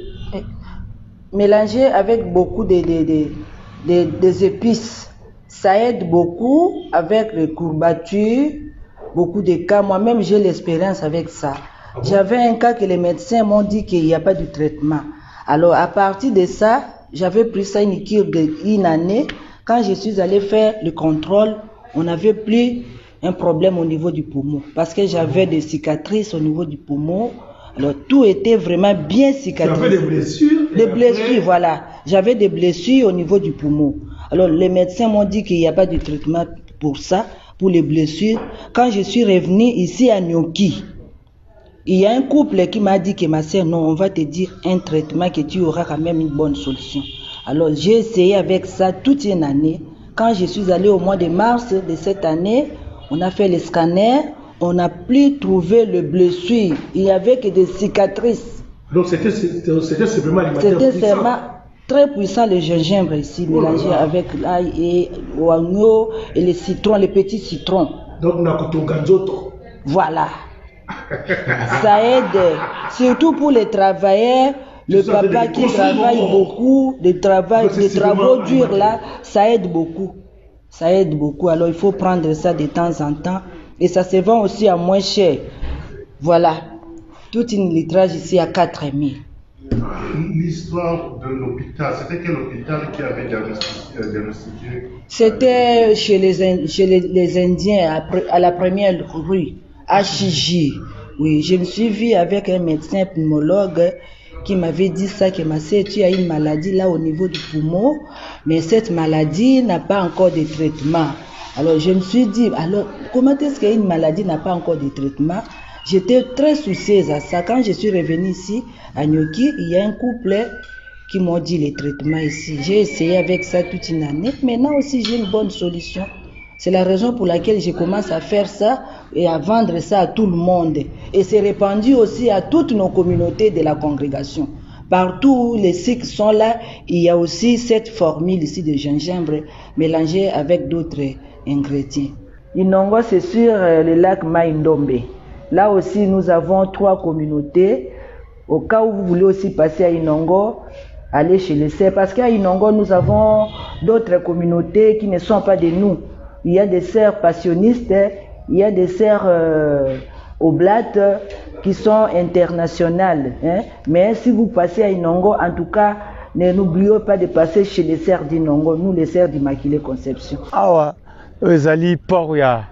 des épices. Ça aide beaucoup avec les courbatures, beaucoup de cas. Moi-même, j'ai l'expérience avec ça. J'avais un cas que les médecins m'ont dit qu'il n'y a pas de traitement. Alors, à partir de ça, j'avais pris ça une cure d'une année. Quand je suis allée faire le contrôle, on n'avait plus un problème au niveau du poumon. Parce que j'avais des cicatrices au niveau du poumon. Alors, tout était vraiment bien cicatrisé. Tu avais des blessures? Des blessures, voilà. J'avais des blessures au niveau du poumon. Alors, les médecins m'ont dit qu'il n'y a pas de traitement pour ça, pour les blessures. Quand je suis revenue ici à Nyoki, il y a un couple qui m'a dit que ma sœur, non, on va te dire un traitement que tu auras quand même une bonne solution. Alors, j'ai essayé avec ça toute une année. Quand je suis allée au mois de mars de cette année, on a fait les scanners, on n'a plus trouvé le blessure. Il n'y avait que des cicatrices. Donc, c'était simplement alimentaire puissant. C'était vraiment très puissant le gingembre ici, mélangé avec l'ail et l'oignon et les citrons, les petits citrons. Donc, on a ganzoto. Voilà. Ça aide, surtout pour les travailleurs, le papa qui travaille beaucoup, les travaux durs là, ça aide beaucoup. Ça aide beaucoup. Alors, il faut prendre ça de temps en temps. Et ça se vend aussi à moins cher. Voilà. Toute une litrage ici à 4 000. L'histoire de l'hôpital, c'était quel hôpital qui avait diagnostiqué? C'était chez les Indiens, à la première rue, à Chiji. Oui, je me suis vue avec un médecin pneumologue qui m'avait dit ça, que ma sœur, tu as une maladie là au niveau du poumon, mais cette maladie n'a pas encore de traitement. Alors je me suis dit, alors comment est-ce qu'une maladie n'a pas encore de traitement? J'étais très soucieuse à ça. Quand je suis revenue ici à Nyoki, il y a un couple qui m'ont dit les traitements ici. J'ai essayé avec ça toute une année. Maintenant aussi j'ai une bonne solution. C'est la raison pour laquelle je commence à faire ça et à vendre ça à tout le monde. Et c'est répandu aussi à toutes nos communautés de la congrégation. Partout où les Sikhs sont là, il y a aussi cette formule ici de gingembre mélangée avec d'autres ingrédients. Inongo, c'est sur le lac Maïndombe. Là aussi, nous avons 3 communautés. Au cas où vous voulez aussi passer à Inongo, allez chez les sœurs. Parce qu'à Inongo, nous avons d'autres communautés qui ne sont pas de nous. Il y a des sœurs passionnistes, il y a des sœurs oblates qui sont internationales. Hein. Mais si vous passez à Inongo, en tout cas, n'oubliez pas de passer chez les sœurs d'Inongo, nous les sœurs d'Immaculée Conception. Awa, ezali port ya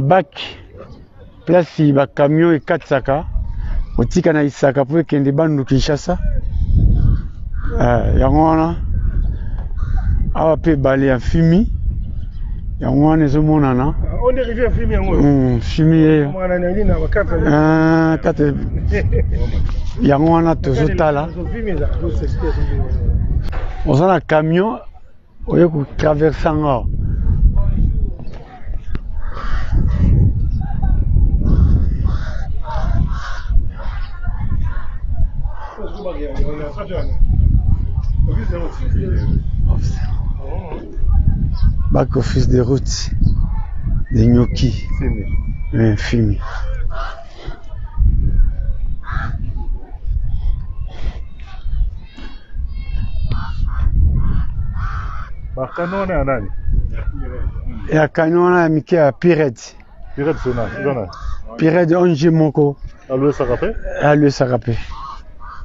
bac, place ba camion et 4 saka. otika na Isaka po ekende Bandundu Kinshasa yango wana awa pe bale ya Fimi yango wana ezomonana on est arrivé à Fimi yango Fimi yeyo mwana na nini na bakata kate yango wana tozotala oza na camion oye kotraverse yango bac office de route de Nyoki Fimi. Bakano na nani? Ya kanona ya mike ya Piret. Piret zona. Piret onje moko. Alue Sarape? Alue Sarape.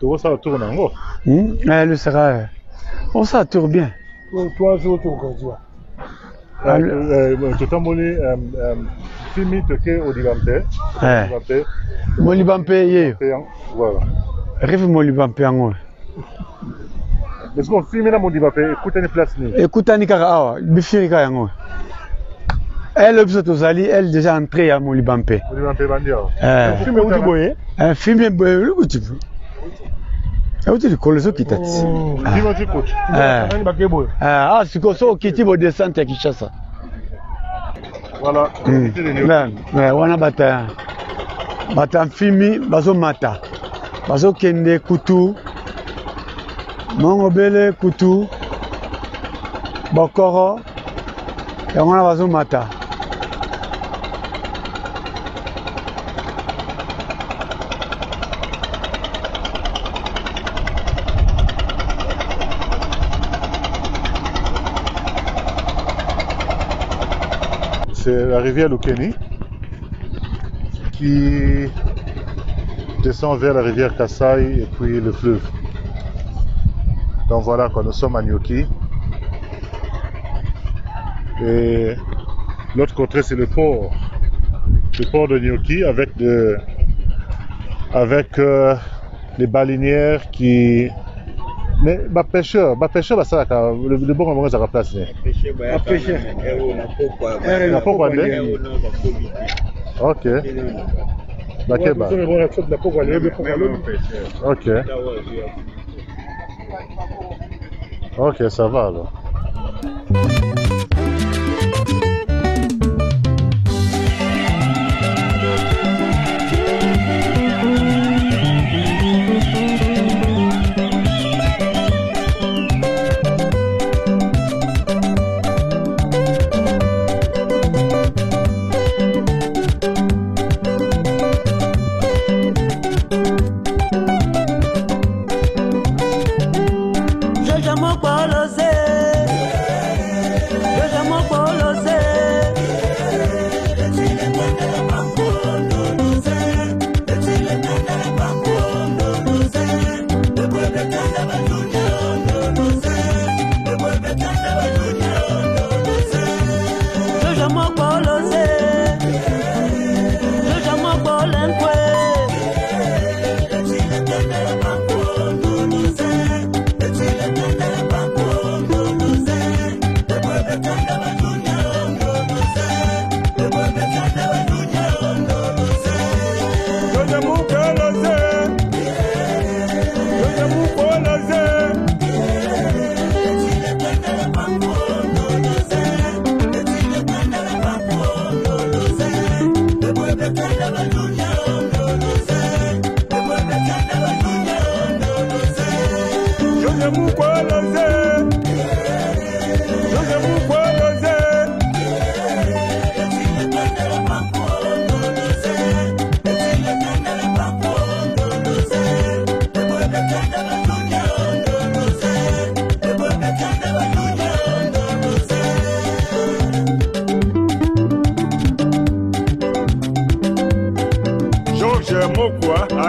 Tu ça tourne encore? Alue Sarape. On ça tourne bien. Toi je tourne quoi. Tu t'as molé Fimi te Odibampe. Molibampe yeyo. Voilà. Rêve Molibampe yango. Est-ce qu'on filme na Molibampe écoutez une place ni? Écoutez kaka awa bifirika yango. Elle tozali elle déjà entrée à Molibampe. Molibampe bandia. Filme uti boye. Filme boye uti. Uti likolozo kitati. Filme uti coach. Nani bakeboye. Siko so kiti bo descente ya Kinshasa. Voilà. Wana bata Fimi bazo mata. Bazo kende kutu. Mongobele kutu. Bokoro. Yango na bazo mata. C'est la rivière Lukeni qui descend vers la rivière Kasaï et puis le fleuve. Donc voilà, quand nous sommes à Nyoki. Et l'autre côté, c'est le port de Nyoki avec les balinières qui... Mais ma pêcheur, ça le bon moment ça va placer. Pêcheur. Na pourquoi OK. Bakeba. OK. OK, ça va alors.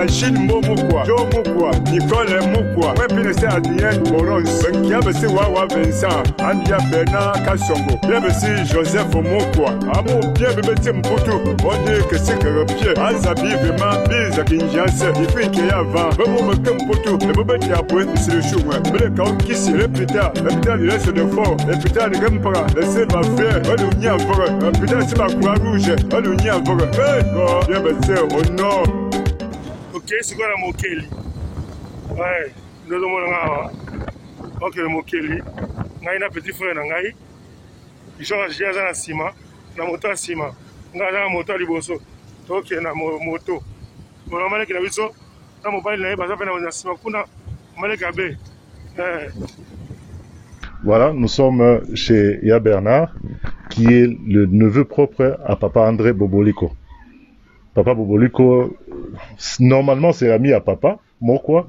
Achille Momukwa, Joe Mukwa, Nicole Mukwa, Wepine se Adrien Boros, Benkiabesi Wawa Vincent, Andia Bernard Kassongo, Bienvesi Joseph Mukwa, Amour bien bébé Mputu, on dit que c'est que pied, Azabi vraiment bise Kinshasa, il fait qu'il y a 20, Bebo Mputu, le bébé qui a point, c'est le chou, mais le cas qui s'est le putain, il reste de fort, le putain de Gempara, le sel va faire, on n'y a pas, le putain c'est ma croix rouge, on n'y a pas, bien bébé, au nord. Ok, c'est quoi la Mokeli? Ouais, nous avons ok, le Mokeli. Ngai un petit frère Ngai. Il change de la ciment, la moto à ciment. Ngai la moto à liboso. Ok, na moto. Bon, on a dit que la viso, la mobile n'est pas à ciment. On a dit Voilà, nous sommes chez Ya Bernard, qui est le neveu propre à papa André Boboliko. Papa Boboliko, normalement c'est ami à papa, Mokwa,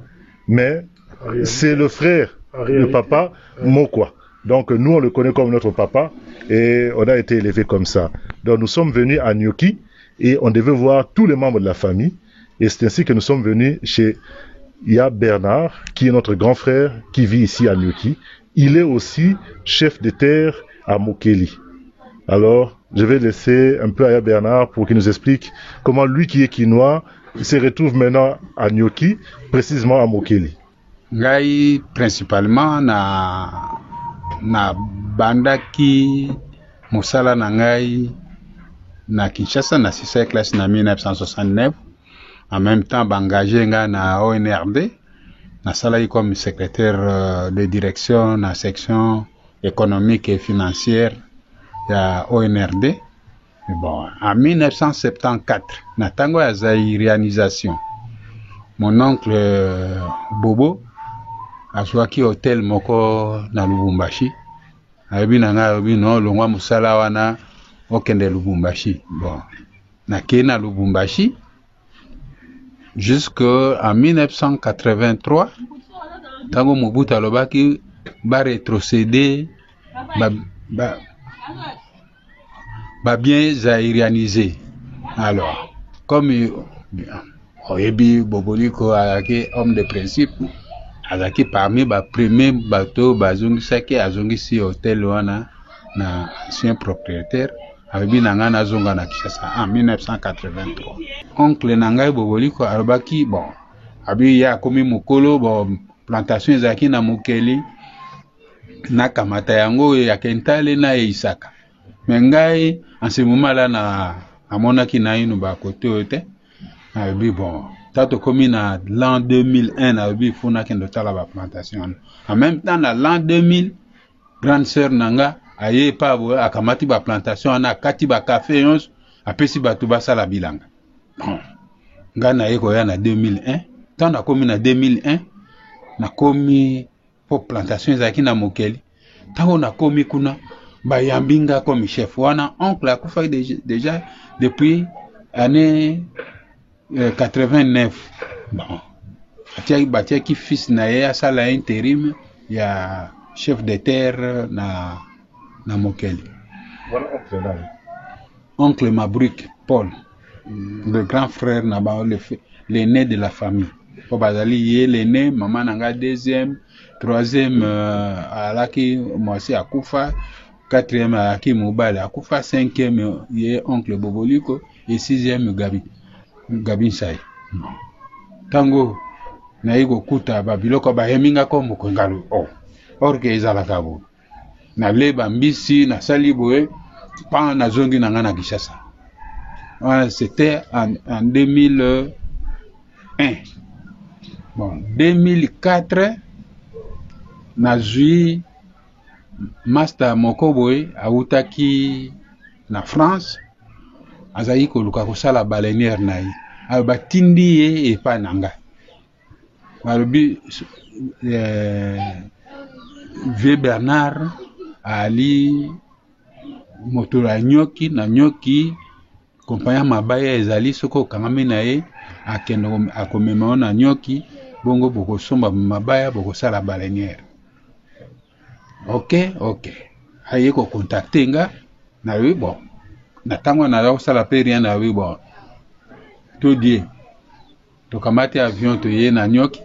mais c'est le frère de papa, Mokwa. Donc nous on le connaît comme notre papa et on a été élevé comme ça. Donc nous sommes venus à Nyoki et on devait voir tous les membres de la famille et c'est ainsi que nous sommes venus chez Ya Bernard, qui est notre grand frère qui vit ici à Nyoki. Il est aussi chef de terre à Mokeli. Alors, je vais laisser un peu à Ya Bernard pour qu'il nous explique comment lui qui est quinois se retrouve maintenant à Nyoki, précisément à Mokeli. Ngai principalement na bandaki musala na ngai na Kinshasa na 6e classe na 1969. En même temps, engagé na ONRD, na salai comme secrétaire de direction na section économique et financière ya ONRD. Bon, en 1974, na tango ya zaïrianisation, mon oncle Bobo azwaki hôtel moko na Lubumbashi. Abi nanga abi no longwa musala wana okende Lubumbashi. Bon, na kena Lubumbashi jusqu'en 1983, tango Mobutu alobaki ba rétrocéder ba bien zaïrianisé. Alors, comme Oyebi Boboliko azaki homme de principe, azaki parmi ba premier bateau bazongisaki azongisi hôtel wana na ancien propriétaire Oyebi nanga na zonga na Kinshasa en 1983. Oncle nangai Boboliko alobaki bon abi ya komi mokolo bon plantation ezaki na Mokeli na kamata yango ya Kentale na Isaka. Mais ngai en ce moment là na amonaki na ino ba côté ote na bi bon tato komi na l'an 2001 na bi funa kendo tala ba plantation. En même temps na l'an 2000 grande sœur nanga aye pa bo akamati ba plantation na kati ba café yons apesi batu basala bilanga. Bon nga na yeko ya na 2001 tant na komi na 2001 na komi pour plantation ezaki na Mokeli tango na komi kuna bayambinga comme chef wana oncle akufa déjà depuis année 89. Bon batia ki fils na ye asala intérim ya chef de terre na Mokeli. Voilà oncle Mabrik Paul, le grand frère na ba l'aîné de la famille. Po bazali ye l'aîné, maman nanga deuxième, troisième alaki mwasi akufa, quatrième alaki mobile akufa, cinquième ye oncle Boboliko et sixième Gabi Sai. Tango na yiko kuta ba biloko ba yeminga ko mukongalo orke ezalaka bo na leba mbisi na saliboe pa na zongi na ngana Kinshasa. C'était en 2001. Bon, 2004 na zui master Mokoboy autaki na France azali koluka kosala baleinière na ye batindi ye epa nanga balobi Vieux Bernard ali moto la Nyoki na Nyoki kompanya mabaya ezali soko kangami na ye akendo akomema na Nyoki bongo boko somba mabaya boko sala baleinière. Ok aye ko contacter nga na oui bon na tango na la sala pe rien na oui bon tout dit tokamati avion toye na Nyoki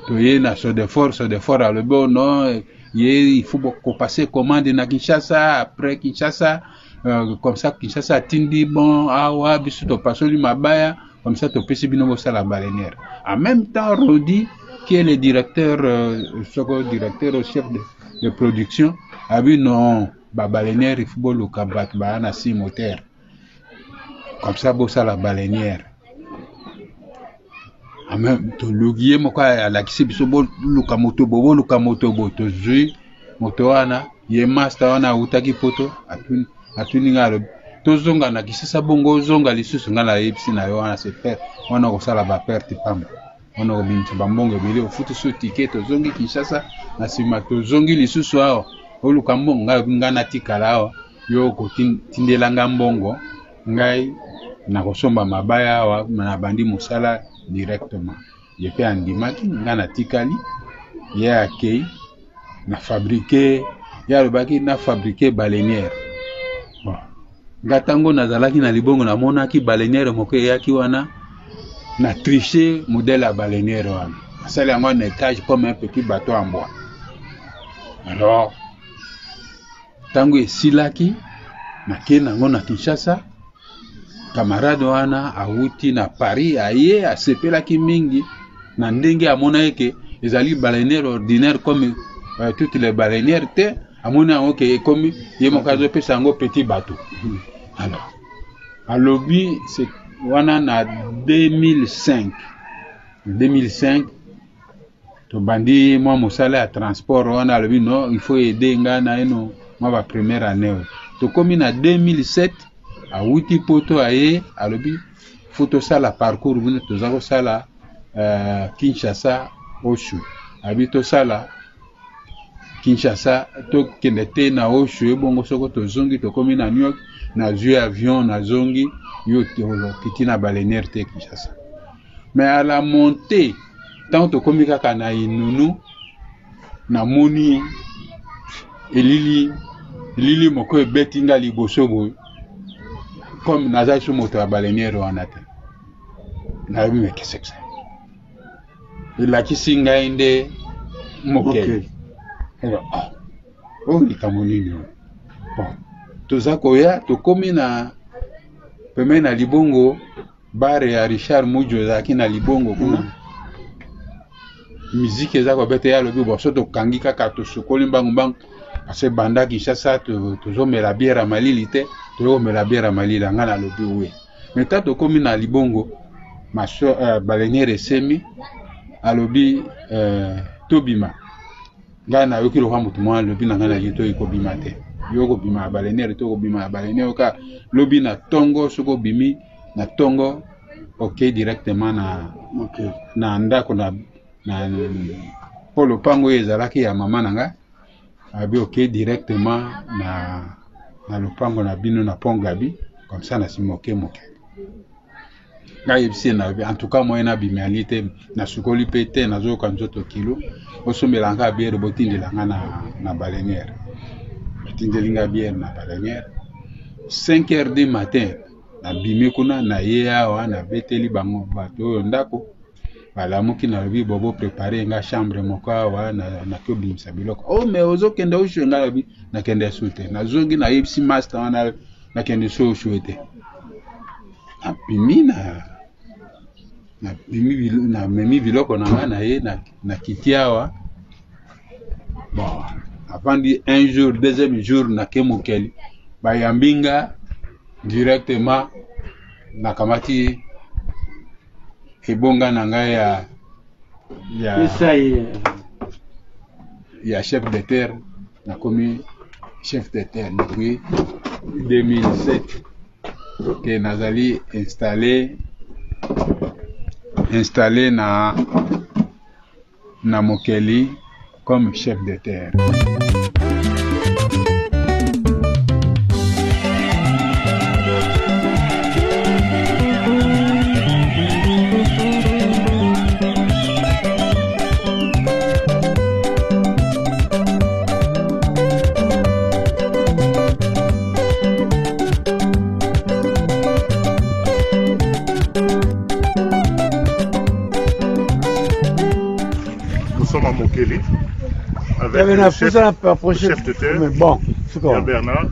toye na Sodefort alobi non il faut passer commande na Kinshasa après Kinshasa comme ça Kinshasa tindi bon awa biso to pasoli mabaya comme ça to pesi bino bosala baleinière. En même temps Rodi qui est le directeur directeur au chef de production a dit non ba baleinière il faut le kabat ba na 6 moteurs comme ça bosala baleinière. En même temps le guier moka ala kisi biso bo luka moto to zui moto wana ye master wana utaki poto atuni ngalo tozonga na kisasa bongo zonga lisusu ngala yepsi na yo wana se faire wana ko sala ba perte pamba wana ko binti bambongo bile ofutu so ticket tozongi Kinshasa na sima tozongi lisusu awo oluka mbongo ngana tikala awo yo ko tindelanga mbongo ngai na kosomba mabaya awa na bandi musala directement ye pe andimaki ngana tikali ye akei na fabriquer ya lobaki na fabriquer baleinière. Bon ngatango nazalaki na libongo na monaki baleinière moko yaki wana na tricher modèle à baleinière wana asali yango un étage comme un petit bateau en bois. Alors tango esilaki na kenango na Kinshasa camarade wana awuti na Paris aye asepelaki mingi na ndenge amona yeke ezali baleinière ordinaire comme toutes les baleinières te amona oke comme yemokazo pesa ngo petit bateau. Alors alobi c'est wana na 2005 to bandi moi mosala à transport wana alobi non il faut aider ngana eno moi ba première année to komi na 2007 a wuti poto aye alobi photo sala parcours bune to zako sala Kinshasa Oshu habito sala Kinshasa to kendete na Oshu bongo soko to zongi to komi na New York na zui avion na zongi yo kiti na baleinière te Kinshasa. Mais à la montée tant to komi kaka na Inunu na moni elili moko ebetinga liboso boy comme naza sur moto ya baleinière wana te na yobi mais qu'est-ce que c'est la kisinga inde mokeli oh likamoni bon toza koya tokomi na peme na libongo bare ya Richard Mujo zaki na libongo kuna musique eza ko bete ya lobi bo so to kangi kaka to sokoli mbangu ase banda Kinshasa tozo mela bière malili te to mela bière malili ngana lobi we mais tato komi na libongo maso baleinière semi alobi tobima ngana yokilo kwa mutu mwa lobi na ngana yito ikobima te yoko bima baleinière to kobima baleinière ka lobi na tongo soko bimi na tongo ok directement na ndako na polo pango ezalaki ya mama nanga abi ok directement na lopango na bino na Pongabi comme ça na simoke moke ngai na en tout cas moi na bimialité na sukoli pete na zo kan zoto kilo osomela nga bière botindelanga na baleinière botindelinga bière na baleinière 5h du matin na bimi kuna na ye awa na beteli bango bato ndako balamuki na lobi bobo préparer nga chambre moko awa na ko bimisa biloko oh mais ozokende osho nga lobi na kende sute na zongi na yipsi master wana na kende so souhaité na bimi na memi biloko na nga na ye na kitiawa bon avant un jour deuxième jour na kemokeli bayambinga directement na kamati ebonga na ngai ya chef de terre na komi chef de terre depuis 2007 que nazali installé na Mokeli comme chef de terre. sommes à Mokeli avec le chef de terre, mais bon, Bernard.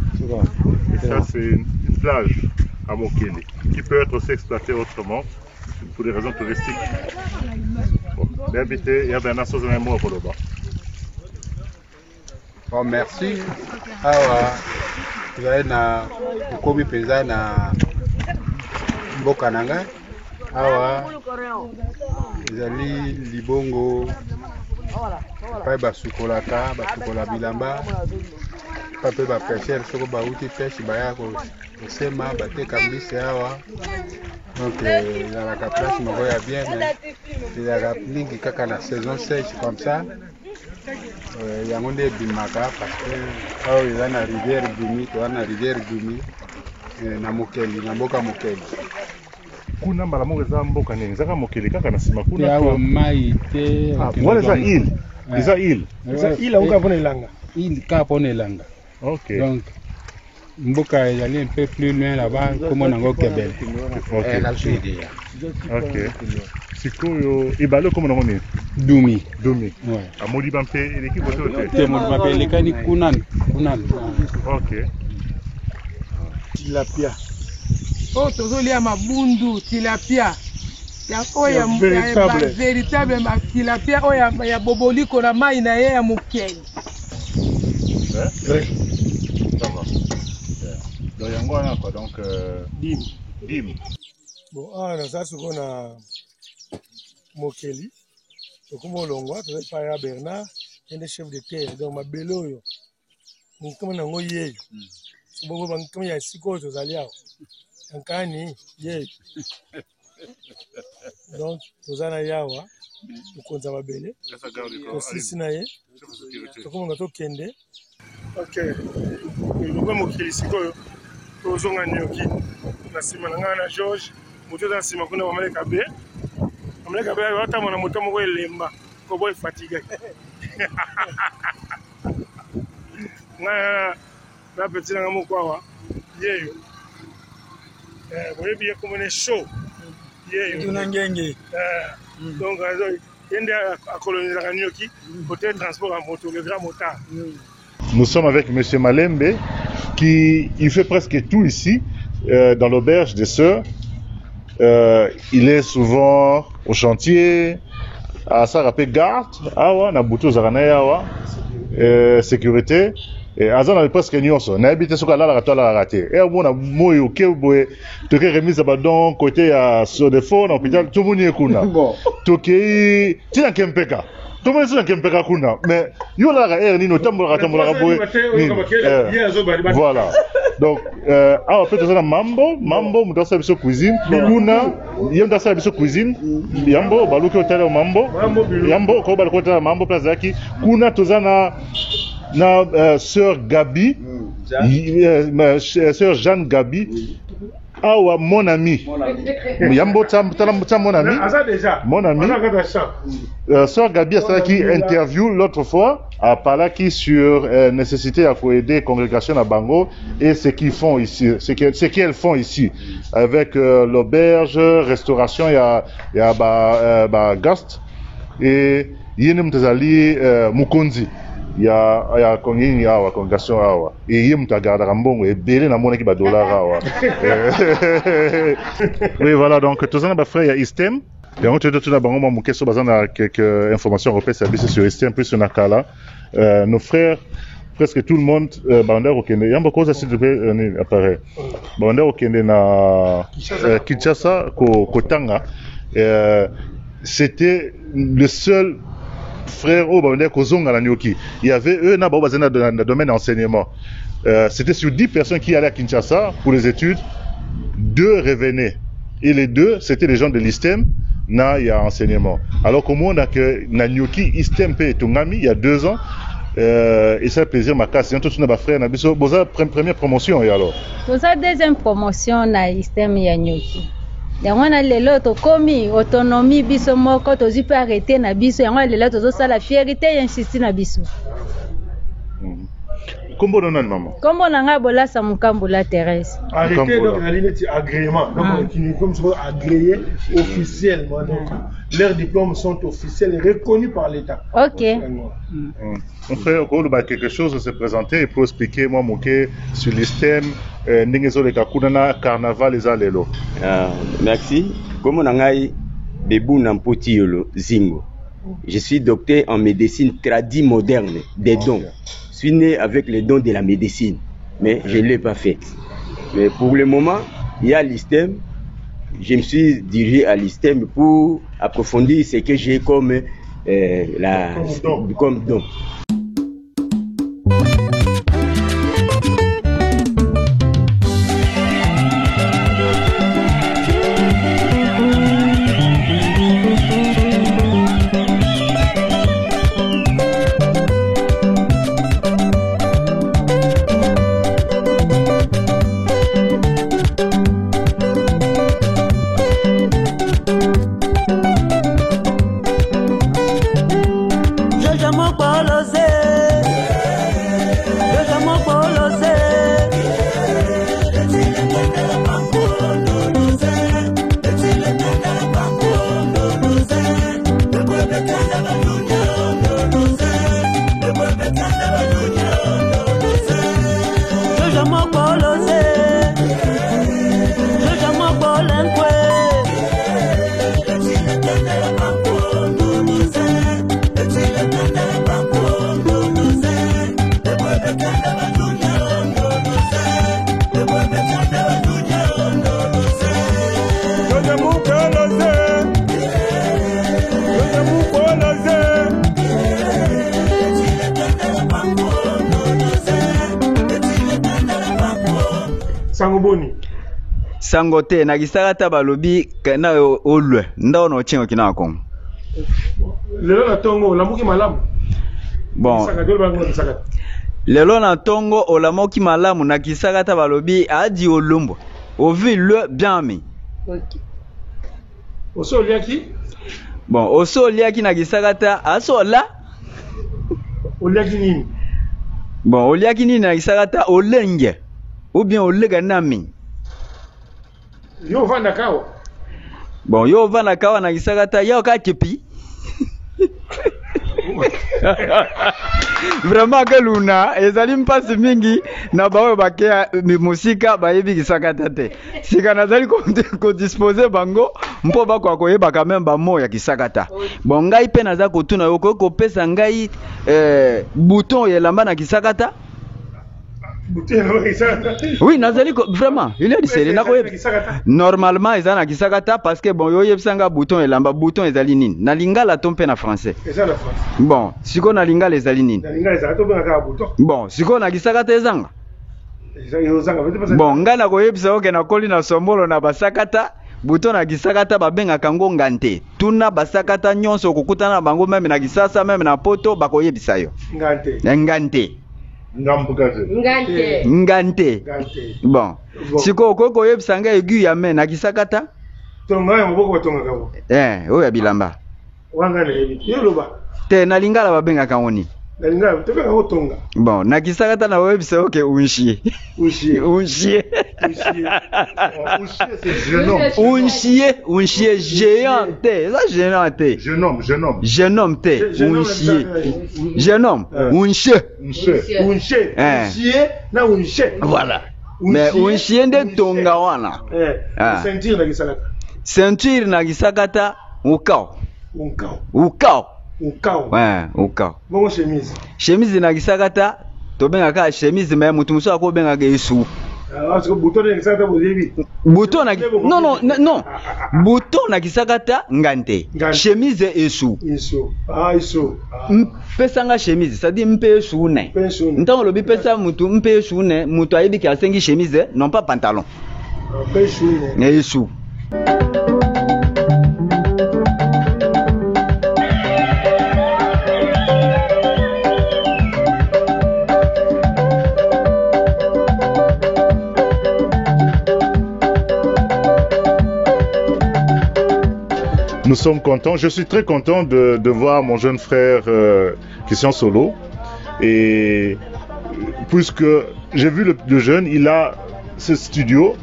Et ça, c'est une plage à Mokeli qui peut être aussi exploitée autrement pour des raisons touristiques. Bon, l'habité, il y a Bernard Sozana et moi pour le bas. Bon, merci. Awa, vous avez na komi pesa na mboka nanga. Awa, ezali libongo. Pai basukolaka, basukola bilamba. Pape ba pêcheur soko ba uti pêche baya ko sema bateka mbisi awa. Donc la place me voit bien, mais il y a mingi kaka na saison sèche comme ça. Il y a un des bimaka parce que il y a une rivière Gumi, il y a une rivière Gumi, na Mokeli, na mboka Mokeli. Kuna mbala mongo za mboka nini zaka Mokeli kaka na sima kuna kwa mai te. Wala za île. Za île. Za île au kapona ilanga. Île kapona ilanga. OK. Donc mboka ezali un peu plus loin là-bas comme on a Kebele. OK. Sikoyo ibalo comme on est Dumi. Dumi. Ouais. Amodi bampe l'équipe auto. Te mo bampe lekani kunan. OK. Tilapia. Oh, tozolia mabundu tilapia. Ya oya véritable tilapia oya ya boboliko na mai na ye ya Mokeli. Ça va. Donc yango wana quoi donc dim. Bon, na sasa kuna Mokeli. Tokumo longwa toza ya Bernard, ende chef de terre donc mabelo oyo. Nkama na ngo yeyo. Bongo bankama ya siko tozali awo. Nkani yeyo. Donc tozana yawa. Ukonza mabele. Tosisi na ye. Tokumo ngato kende. OK. Ngoma Mokeli sikoyo. Tozonga nyoki. Na sima na George, moto za sima kuna bamaleka be. Bamaleka be wata mona moto moko elemba. Ko boy fatigue. Na petit na mo kwa yeyo. Boye bien comme on est chaud. Yeyo. Tunangenge. Donc yende a coloniser la nyoki, peut-être transport en moto, le grand motard. Nous sommes avec M. Malembe qui il fait presque tout ici dans l'auberge des Sœurs. Il est souvent au chantier, à Sarapé garde, awa na buto zarana yawa, sécurité. Et azana presque nyonso na habite soka la la tola raté. Et mona moyo keboe to ke remise badon côté ya so de fond hôpital tout moni kuna. To ke tina kempeka. Tout le monde est Kempeka kuna, mais yo la air ni no tambola boy. Voilà. Donc on peut faire mambo muto sa biso cuisine, kuna yenda sa biso cuisine, yambo baluki hotel mambo, yambo ko baluki hotel mambo place zaki, kuna tozana na sœur Gabi, sœur Jeanne Gabi. Awa mon ami. Yambo mon ami. Mon ami. Sœur Gabi a qui interview l'autre fois a parlé qui sur nécessité à aider la congrégation à Bango et ce qu'ils font ici, ce qu'elles font ici avec l'auberge, restauration il y a gast et yenem tazali mukonzi. Il y a congrégation awa et yem tagarda rambongo et belé na mona ki ba dollar awa. Oui voilà donc tous en ba frère il y a Istem et on te tout na bango mo keso bazana quelques informations européennes service sur Istem plus on a kala nos frères presque tout le monde banda okende yamba koza s'il te plaît apparaît banda okende na Kinshasa ko Tanga c'était le seul frère au Banda Kozonga la Nyoki. Il y avait eux dans le domaine d'enseignement. C'était sur 10 personnes qui allaient à Kinshasa pour les études, 2 revenaient. Et les 2, c'était les gens de l'ISTEM, il y a enseignement. Alors qu'au monde, na Nyoki, ISTEM et Tungami, il y a 2 ans, et ça plaisir ma casse. C'est un frère, Boza première promotion et alors. Boza deuxième promotion na ISTEM ya Nyoki. Yango na lelo tokomi autonomie biso moko tozi pe arrêter na biso yango lelo tozo sala fierté insiste na biso. Kombo non maman. Kombo nanga bolasa mukambula Thérèse. Arrêtez donc la ligne agrément. Donc qui comme sont agréés officiellement. Donc leurs diplômes sont officiels et reconnus par l'État. OK. On fait quelque chose de se présenter et pour expliquer moi moké sur le système n'engezo le kakuna carnaval les alelo. Merci. Comme nangai bebu nampoti yolo zingo. Je suis docteur en médecine tradie moderne des dons. Je suis né avec les dons de la médecine, mais je ne l'ai pas fait. Mais pour le moment, il y a l'ISTEM. Je me suis dirigé à l'ISTEM pour approfondir ce que j'ai comme don. Sangote na gisagata balobi kana olwe ndao no chingo kinako. Lelo na tongo lamuki malamu. Bon. Lelo na tongo olamoki malamu na gisagata balobi adi olumbo. Ovi le bien mi. OK. Oso liaki? Bon, oso liaki na gisagata asola. Oliaki nini? Bon, oliaki nini na gisagata olenge. Ou bien olega nami. Yo vanda kawa. Bon, yo vanda kawa na gisagata yao ka kipi. Vraiment que luna ezali mpasi mingi na bawe bakea musika bayebi gisagata te. Sika nazali ko disposer bango mpo bako akoyeba quand même ba mo ya gisagata. Bon ngai pe naza ko tuna yo ko pesa ngai bouton yelamba na gisagata. Oui, nazali vraiment, il est sérieux na koyeba. Normalement ezana gisagata parce que bon yo yebsanga bouton elamba bouton ezali nini. Na lingala tompe na français. Ezala français. Bon, siko na lingala ezali nini. Na lingala ezala to benga bouton. Bon, siko na gisagata ezanga. Bon, ngana koyebisa oke na koli na sombolo na basakata. Bouton na gisagata babenga kango ngante. Tuna basakata nyonso kokutana bango meme na gisasa meme na poto bakoyebisa yo. Ngante. Ngante. Ngante. Ngante. Bon. Siko koko yebisanga egu ya me na gisakata? Tonga ya moboko batonga kabo. Oya bilamba. Wanga na yebi. Yoloba. Te na lingala babenga kangoni. Na lingala to benga otonga. Bon, na gisakata na webisa oke unchie. Unchie. Unchie. Unchie c'est jeune homme. Unchie géante. Ça géante. Jeune homme. Jeune homme te. Unchie. Jeune homme. Unchie. Unchie. Na unchie. Voilà. Mais unchie nde tonga wana. Ceinture na gisakata. Ceinture na gisakata ukao. Ukao. Ouais, ukao. Bongo chemise. Chemise na gisakata to benga ka chemise mais mutu muso ko benga ga isu. Parce que bouton na gisakata bozebi. Bouton na non. Bouton na gisakata ngante. Chemise isu. Isu. Isu. Pesanga chemise, ça dit mpe isu ne. Ntango lobi pesa mutu mpe isu ne, mutu ayebi ki asengi chemise, non pas pantalon. Mpe isu ne. Isu. Nous sommes contents, je suis très content de voir mon jeune frère Christian Solo et puisque j'ai vu le jeune, il a ce studio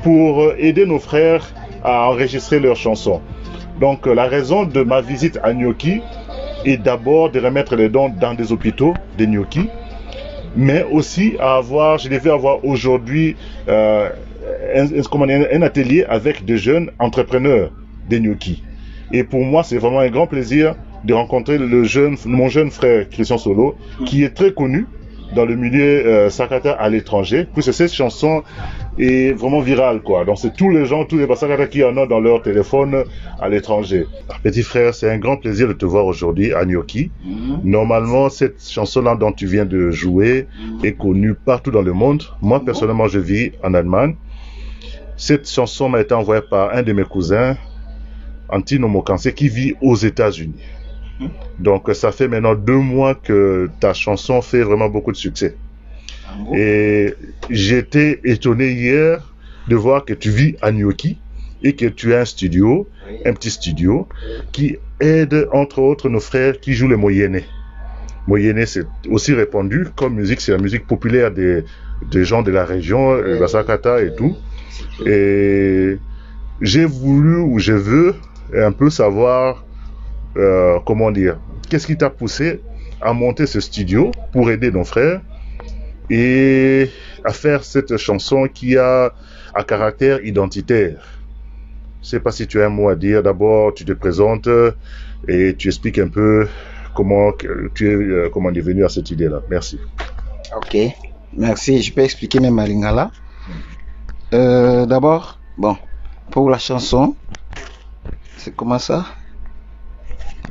pour aider nos frères à enregistrer leurs chansons. Donc la raison de ma visite à Nyoki est d'abord de remettre les dons dans des hôpitaux de Nyoki, mais aussi je devais avoir aujourd'hui un atelier avec des jeunes entrepreneurs de Nyoki. Et pour moi, c'est vraiment un grand plaisir de rencontrer mon jeune frère Christian Solo, qui est très connu dans le milieu Sakata à l'étranger, puisque cette chanson est vraiment virale, quoi. Donc c'est tous les Sakata qui en ont dans leur téléphone à l'étranger. Petit frère, c'est un grand plaisir de te voir aujourd'hui à Nyoki. Normalement, cette chanson-là dont tu viens de jouer est connue partout dans le monde. Moi, personnellement, je vis en Allemagne. Cette chanson m'a été envoyée par un de mes cousins, Antino Mokanse, qui vit aux États-Unis. Donc ça fait maintenant 2 mois que ta chanson fait vraiment beaucoup de succès. Et j'étais étonné hier de voir que tu vis à Nyoki et que tu as un petit studio qui aide entre autres nos frères qui jouent le moyenne. Moyenne, c'est aussi répandu comme musique, c'est la musique populaire des gens de la région, la Sakata et tout. Et je veux un peu savoir qu'est-ce qui t'a poussé à monter ce studio pour aider nos frères et à faire cette chanson qui a un caractère identitaire. Je ne sais pas si tu as un mot à dire. D'abord, tu te présentes et tu expliques un peu comment tu es venu à cette idée-là. Merci. Ok, merci. Je peux expliquer même à Lingala. D'abord, pour la chanson, c'est comment ça?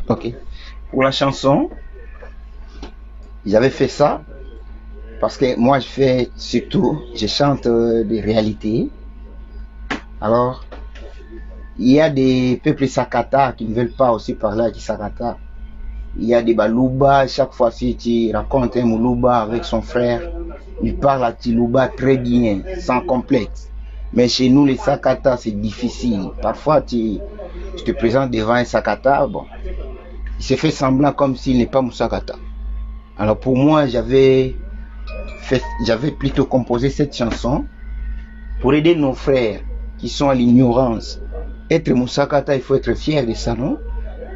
Ok. Pour la chanson, j'avais fait ça parce que moi je chante des réalités. Alors, il y a des peuples Sakata qui ne veulent pas aussi parler à Sakata. Il y a des Balouba, chaque fois si tu racontes un Moulouba avec son frère, il parle à Tilouba très bien, sans complexe. Mais chez nous, les Sakata, c'est difficile. Parfois, tu te présentes devant un Sakata, il se fait semblant comme s'il n'est pas mon Sakata. Alors pour moi, j'avais plutôt composé cette chanson pour aider nos frères qui sont à l'ignorance. Être mon Sakata, il faut être fier de ça, non?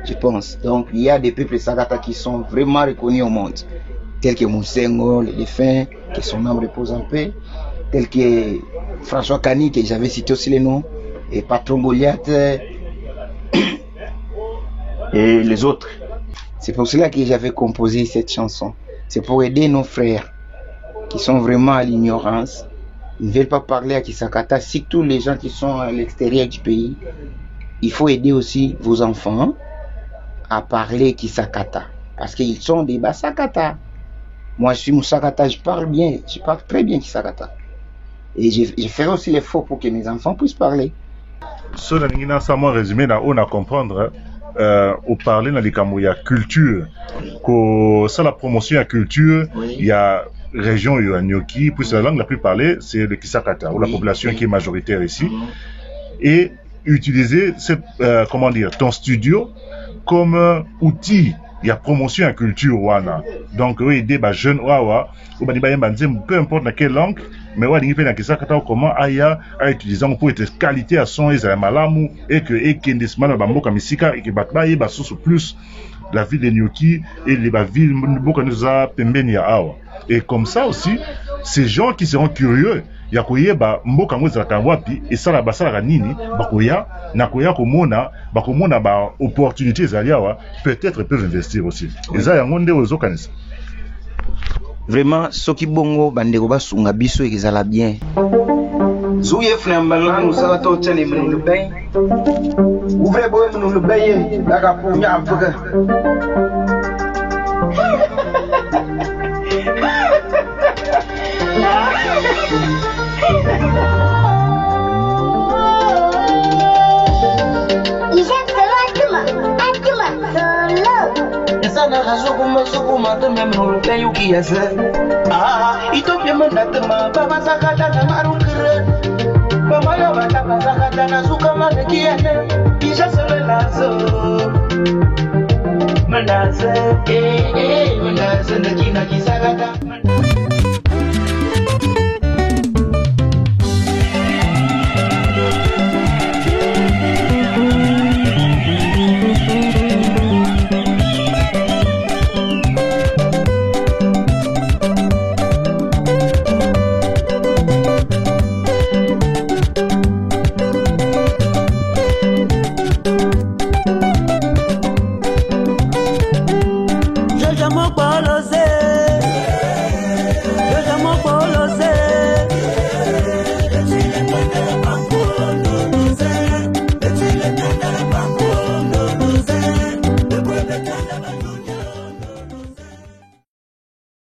Je pense. Donc il y a des peuples Sakata qui sont vraiment reconnus au monde, tels que Moussengo, le défunt, que son âme repose en paix, tels que François Kani, que j'avais cité aussi les noms, et Patron Goliath, et les autres. C'est pour cela que j'avais composé cette chanson. C'est pour aider nos frères qui sont vraiment à l'ignorance. Ils ne veulent pas parler à Kisakata, surtout les gens qui sont à l'extérieur du pays. Il faut aider aussi vos enfants à parler Kisakata, parce qu'ils sont des Basakata. Moi je suis Moussakata, je parle très bien Kisakata. Et je ferai aussi l'effort pour que mes enfants puissent parler. Ce que ça m'a résumé, on a comprendre au parler dans les il y a culture, que ça la promotion à culture, il y a région à Nyoki, puis la langue la plus parlée c'est le Kisakata, ou la population qui est majoritaire ici, et utiliser ton studio comme outil. Il y a promotion à culture wana. Donc oui, des jeunes peu importe dans quelle langue, mais ouais, il y a comment aya à utiliser pour être qualité à son et malamu et que kendesman bamboka misika et que batbaye basoso plus la ville de Nyoki et les villes mboka nous a pembeni ya awa. Et comme ça aussi, ces gens qui seront curieux, ya koyeba mboka ngo zaka wapi et ça la basala nini bakoya na koya komona ba opportunité zaliawa, peut-être peuvent investir aussi. Et ça yango nde ozokanisa. Vraiment soki bongo bandeko basunga biso ezala bien. Zouye fnambala nous ça to tene mnu le bain. Ouvre boy mnu le bain daga pour nya amfuga. Sana sukuma même le pays qui est itopia mandatama baba sakata na marukre baba ya bata sakata na sukama de kiene ija sele lazo mandaze mandaze na kina kisakata mokoloze